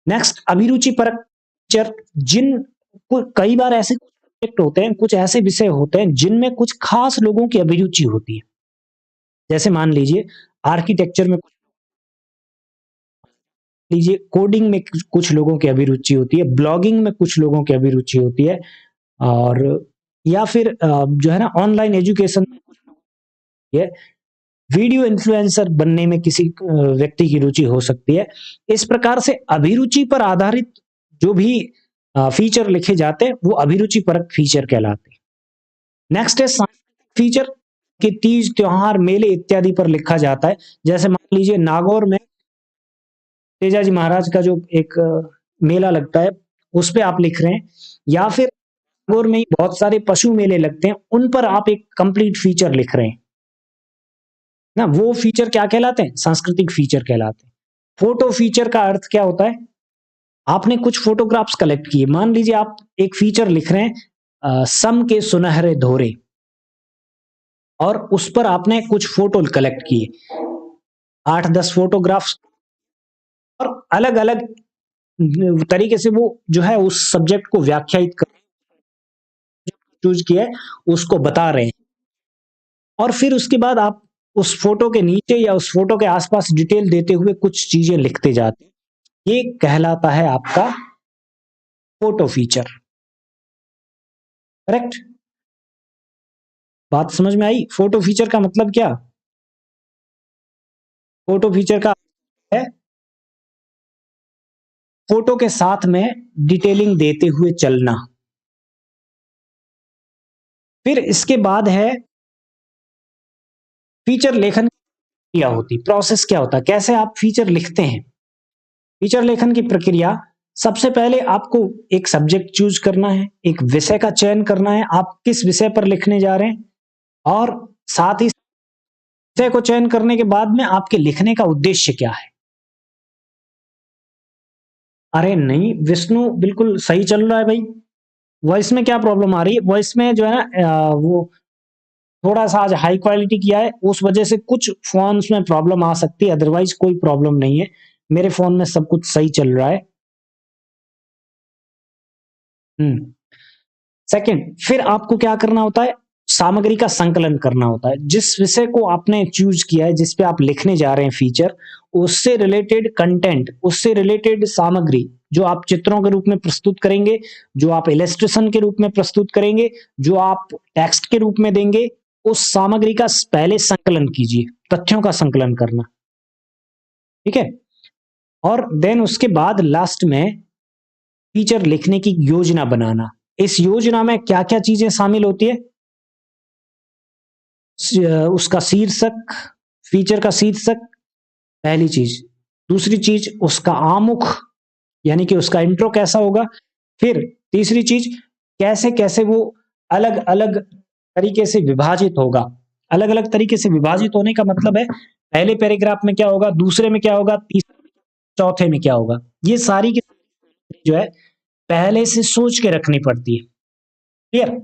नेक्स्ट, अभिरुचि परक फीचर। कई बार ऐसे सब्जेक्ट होते हैं, कुछ ऐसे विषय होते हैं जिनमें कुछ खास लोगों की अभिरुचि होती है। जैसे मान लीजिए आर्किटेक्चर में, लीजिए कोडिंग में कुछ लोगों की अभिरुचि होती है, ब्लॉगिंग में कुछ लोगों की अभिरुचि होती है, और या फिर जो है ना ऑनलाइन एजुकेशन में कुछ लोग है, वीडियो इन्फ्लुएंसर बनने में किसी व्यक्ति की रुचि हो सकती है। इस प्रकार से अभिरुचि पर आधारित जो भी फीचर लिखे जाते हैं वो अभिरुचि परक फीचर कहलाते हैं। नेक्स्ट है सांस्कृतिक फीचर, कि तीज, त्योहार, मेले इत्यादि पर लिखा जाता है। जैसे मान लीजिए नागौर में तेजाजी महाराज का जो एक मेला लगता है, उस पे आप लिख रहे हैं, या फिर नागौर में ही बहुत सारे पशु मेले लगते हैं, उन पर आप एक कंप्लीट फीचर लिख रहे हैं ना, वो फीचर क्या कहलाते हैं, सांस्कृतिक फीचर कहलाते हैं। फोटो फीचर का अर्थ क्या होता है, आपने कुछ फोटोग्राफ्स कलेक्ट किए, मान लीजिए आप एक फीचर लिख रहे हैं सम के सुनहरे धोरे, और उस पर आपने कुछ फोटो कलेक्ट किए, 8-10 फोटोग्राफ्स, और अलग अलग तरीके से वो जो है उस सब्जेक्ट को व्याख्यायित कर चूज किया है उसको बता रहे हैं। और फिर उसके बाद आप उस फोटो के नीचे या उस फोटो के आसपास डिटेल देते हुए कुछ चीजें लिखते जाते हैं। ये कहलाता है आपका फोटो फीचर। करेक्ट? बात समझ में आई? फोटो फीचर का मतलब क्या? फोटो फीचर का है फोटो के साथ में डिटेलिंग देते हुए चलना। फिर इसके बाद है फीचर लेखन क्या होती, प्रोसेस क्या होता है, कैसे आप फीचर लिखते हैं। फीचर लेखन की प्रक्रिया, सबसे पहले आपको एक सब्जेक्ट चूज करना है, एक विषय का चयन करना है, आप किस विषय पर लिखने जा रहे हैं, और साथ ही विषय को चयन करने के बाद में आपके लिखने का उद्देश्य क्या है। अरे नहीं विष्णु, बिल्कुल सही चल रहा है भाई। वॉइस में क्या प्रॉब्लम आ रही है? वॉइस में जो है ना वो थोड़ा सा आज हाई क्वालिटी किया है, उस वजह से कुछ फोन्स में प्रॉब्लम आ सकती है, अदरवाइज कोई प्रॉब्लम नहीं है। मेरे फोन में सब कुछ सही चल रहा है। सेकंड, फिर आपको क्या करना होता है, सामग्री का संकलन करना होता है। जिस विषय को आपने चूज किया है, जिस पे आप लिखने जा रहे हैं फीचर, उससे रिलेटेड कंटेंट, उससे रिलेटेड सामग्री जो आप चित्रों के रूप में प्रस्तुत करेंगे, जो आप इलस्ट्रेशन के रूप में प्रस्तुत करेंगे, जो आप टेक्स्ट के रूप में देंगे, उस सामग्री का पहले संकलन कीजिए, तथ्यों का संकलन करना। ठीक है? और देन उसके बाद लास्ट में फीचर लिखने की योजना बनाना। इस योजना में क्या क्या चीजें शामिल होती है? उसका शीर्षक, फीचर का शीर्षक पहली चीज। दूसरी चीज उसका आमुख, यानी कि उसका इंट्रो कैसा होगा। फिर तीसरी चीज कैसे कैसे वो अलग अलग तरीके से विभाजित होगा। अलग अलग तरीके से विभाजित होने का मतलब है पहले पैराग्राफ में क्या होगा, दूसरे में क्या होगा, तीसरे चौथे में क्या होगा। ये सारी की जो है पहले से सोच के रखनी पड़ती है। क्लियर?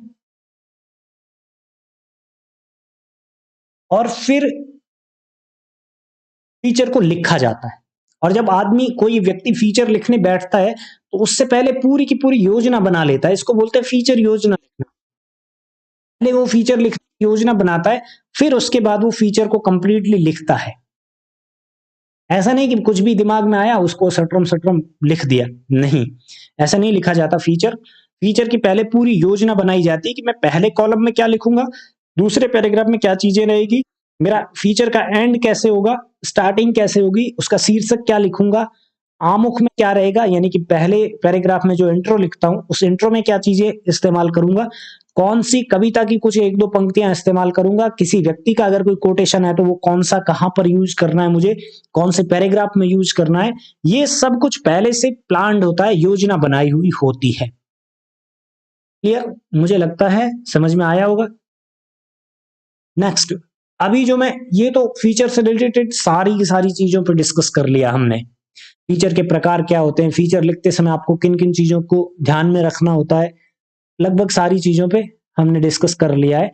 और फिर फीचर को लिखा जाता है। और जब आदमी, कोई व्यक्ति फीचर लिखने बैठता है तो उससे पहले पूरी की पूरी योजना बना लेता है। इसको बोलते हैं फीचर योजना। पहले वो फीचर लिखने की योजना बनाता है, फिर उसके बाद वो फीचर को कंप्लीटली लिखता है। ऐसा नहीं कि कुछ भी दिमाग में आया उसको सटरम सटरम लिख दिया, नहीं, ऐसा नहीं लिखा जाता। फीचर की पहले पूरी योजना बनाई जाती है कि मैं पहले कॉलम में क्या लिखूंगा, दूसरे पैराग्राफ में क्या चीजें रहेगी, मेरा फीचर का एंड कैसे होगा, स्टार्टिंग कैसे होगी, उसका शीर्षक क्या लिखूंगा, आमुख में क्या रहेगा, यानी कि पहले पैराग्राफ में जो इंट्रो लिखता हूं उस इंट्रो में क्या चीजें इस्तेमाल करूंगा, कौन सी कविता की कुछ एक दो पंक्तियां इस्तेमाल करूंगा, किसी व्यक्ति का अगर कोई कोटेशन है तो वो कौन सा कहां पर यूज करना है, मुझे कौन से पैराग्राफ में यूज करना है। ये सब कुछ पहले से प्लान्ड होता है, योजना बनाई हुई होती है। क्लियर? मुझे लगता है समझ में आया होगा। नेक्स्ट, अभी जो मैं, ये तो फीचर से रिलेटेड सारी की सारी चीजों पर डिस्कस कर लिया हमने। फीचर के प्रकार क्या होते हैं, फीचर लिखते समय आपको किन किन चीजों को ध्यान में रखना होता है, लगभग सारी चीजों पे हमने डिस्कस कर लिया है।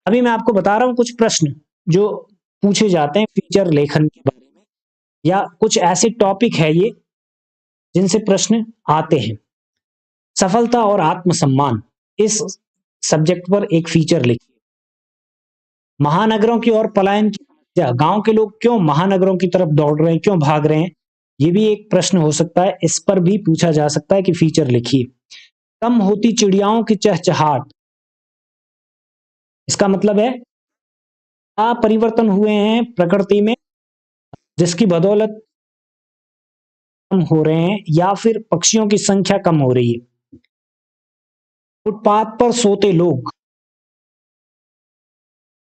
अभी मैं आपको बता रहा हूं कुछ प्रश्न जो पूछे जाते हैं फीचर लेखन के बारे में, या कुछ ऐसे टॉपिक है ये जिनसे प्रश्न आते हैं। सफलता और आत्मसम्मान, इस सब्जेक्ट पर एक फीचर लिखिए। महानगरों की ओर पलायन की समस्या, गांव के लोग क्यों महानगरों की तरफ दौड़ रहे हैं, क्यों भाग रहे हैं, ये भी एक प्रश्न हो सकता है, इस पर भी पूछा जा सकता है कि फीचर लिखिए। कम होती चिड़ियाओं की चहचहाट, इसका मतलब है क्या परिवर्तन हुए हैं प्रकृति में जिसकी बदौलत कम हो रहे हैं, या फिर पक्षियों की संख्या कम हो रही है। फुटपाथ पर सोते लोग,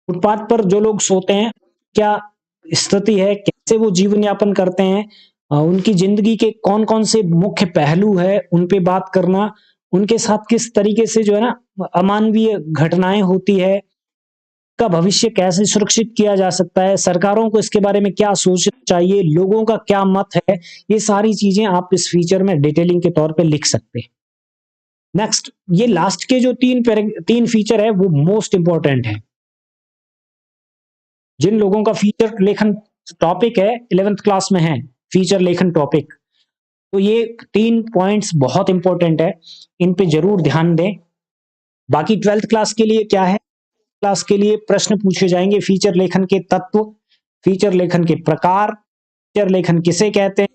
फुटपाथ पर जो लोग सोते हैं क्या स्थिति है, कैसे वो जीवन यापन करते हैं, उनकी जिंदगी के कौन कौन से मुख्य पहलू है, उन पे बात करना, उनके साथ किस तरीके से जो है ना अमानवीय घटनाएं होती है, का भविष्य कैसे सुरक्षित किया जा सकता है, सरकारों को इसके बारे में क्या सोचना चाहिए, लोगों का क्या मत है, ये सारी चीजें आप इस फीचर में डिटेलिंग के तौर पे लिख सकते हैं। नेक्स्ट, ये लास्ट के जो तीन फीचर है वो मोस्ट इंपॉर्टेंट है। जिन लोगों का फीचर लेखन टॉपिक है 11th क्लास में है, फीचर लेखन टॉपिक, तो ये 3 पॉइंट्स बहुत इंपॉर्टेंट है, इन पे जरूर ध्यान दें। बाकी 12th क्लास के लिए क्या है, क्लास के लिए प्रश्न पूछे जाएंगे, फीचर लेखन के तत्व, फीचर लेखन के प्रकार, फीचर लेखन किसे कहते हैं,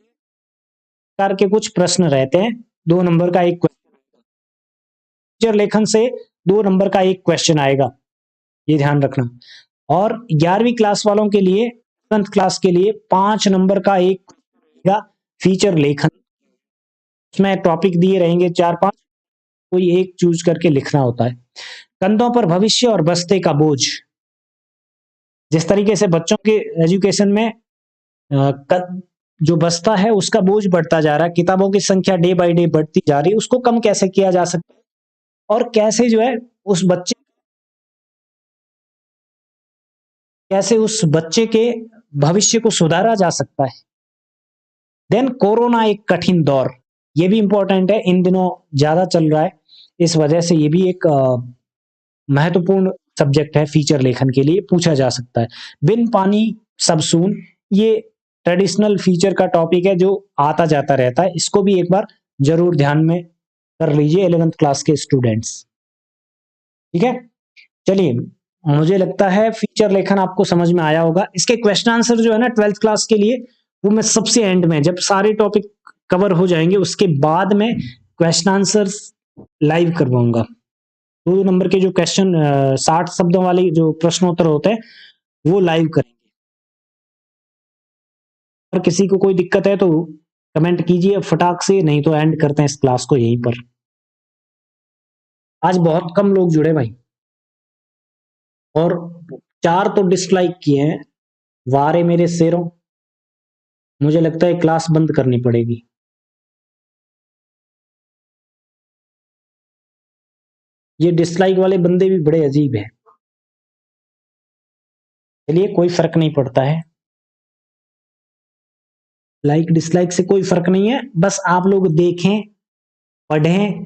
प्रकार के कुछ प्रश्न रहते हैं। 2 नंबर का एक फीचर लेखन से 2 नंबर का एक क्वेश्चन आएगा, ये ध्यान रखना। और 11वीं क्लास वालों के लिए, 7th क्लास के लिए 5 नंबर का एक फीचर लेखन, उसमें टॉपिक दिए रहेंगे 4-5, कोई एक चूज करके लिखना होता है। कंधों पर भविष्य और बस्ते का बोझ, जिस तरीके से बच्चों के एजुकेशन में जो बस्ता है उसका बोझ बढ़ता जा रहा है, किताबों की संख्या डे बाय डे बढ़ती जा रही है, उसको कम कैसे किया जा सकता है और कैसे जो है उस बच्चे के भविष्य को सुधारा जा सकता है। देन कोरोना एक कठिन दौर, ये भी इंपॉर्टेंट है, इन दिनों ज्यादा चल रहा है, इस वजह से ये भी एक महत्वपूर्ण सब्जेक्ट है, फीचर लेखन के लिए पूछा जा सकता है। बिन पानी सब सून, ये ट्रेडिशनल फीचर का टॉपिक है जो आता जाता रहता है, इसको भी एक बार जरूर ध्यान में कर लीजिए 11th क्लास के स्टूडेंट्स। ठीक है, चलिए, मुझे लगता है फीचर लेखन आपको समझ में आया होगा। इसके क्वेश्चन आंसर जो है ना 12th क्लास के लिए, वो मैं सबसे एंड में, जब सारे टॉपिक कवर हो जाएंगे उसके बाद में क्वेश्चन आंसर लाइव करवाऊंगा। 2 नंबर के जो क्वेश्चन 60 शब्दों वाले जो प्रश्नोत्तर होते हैं वो लाइव करेंगे। और किसी को कोई दिक्कत है तो कमेंट कीजिए फटाक से, नहीं तो एंड करते हैं इस क्लास को यहीं पर। आज बहुत कम लोग जुड़े भाई, और 4 तो डिसलाइक किए हैं। वारे मेरे शेरों, मुझे लगता है क्लास बंद करनी पड़ेगी। ये डिसलाइक वाले बंदे भी बड़े अजीब हैं। चलिए, कोई फर्क नहीं पड़ता है, लाइक डिसलाइक से कोई फर्क नहीं है, बस आप लोग देखें, पढ़ें,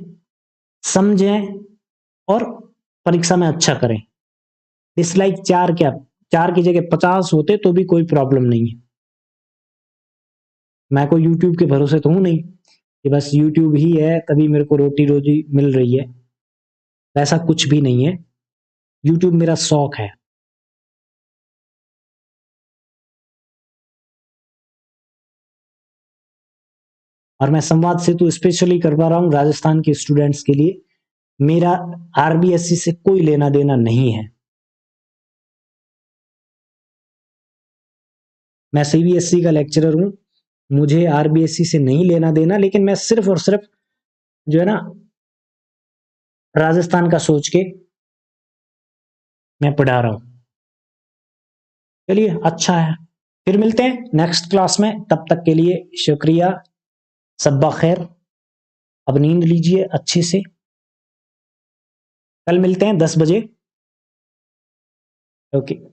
समझें और परीक्षा में अच्छा करें। डिसलाइक 4 क्या, 4 की जगह 50 होते तो भी कोई प्रॉब्लम नहीं है। मैं कोई यूट्यूब के भरोसे तो हूं नहीं कि बस यूट्यूब ही है तभी मेरे को रोटी रोजी मिल रही है, ऐसा कुछ भी नहीं है। यूट्यूब मेरा शौक है। और मैं संवाद सेतु स्पेशली करवा रहा हूं राजस्थान के स्टूडेंट्स के लिए। मेरा आरबीएससी से कोई लेना देना नहीं है, मैं सीबीएसई का लेक्चरर हूं, मुझे आरबीएससी से नहीं लेना देना, लेकिन मैं सिर्फ और सिर्फ जो है ना राजस्थान का सोच के मैं पढ़ा रहा हूं। चलिए, अच्छा है, फिर मिलते हैं नेक्स्ट क्लास में, तब तक के लिए शुक्रिया, सब्बा खैर। अब नींद लीजिए अच्छे से, कल मिलते हैं 10 बजे। ओके।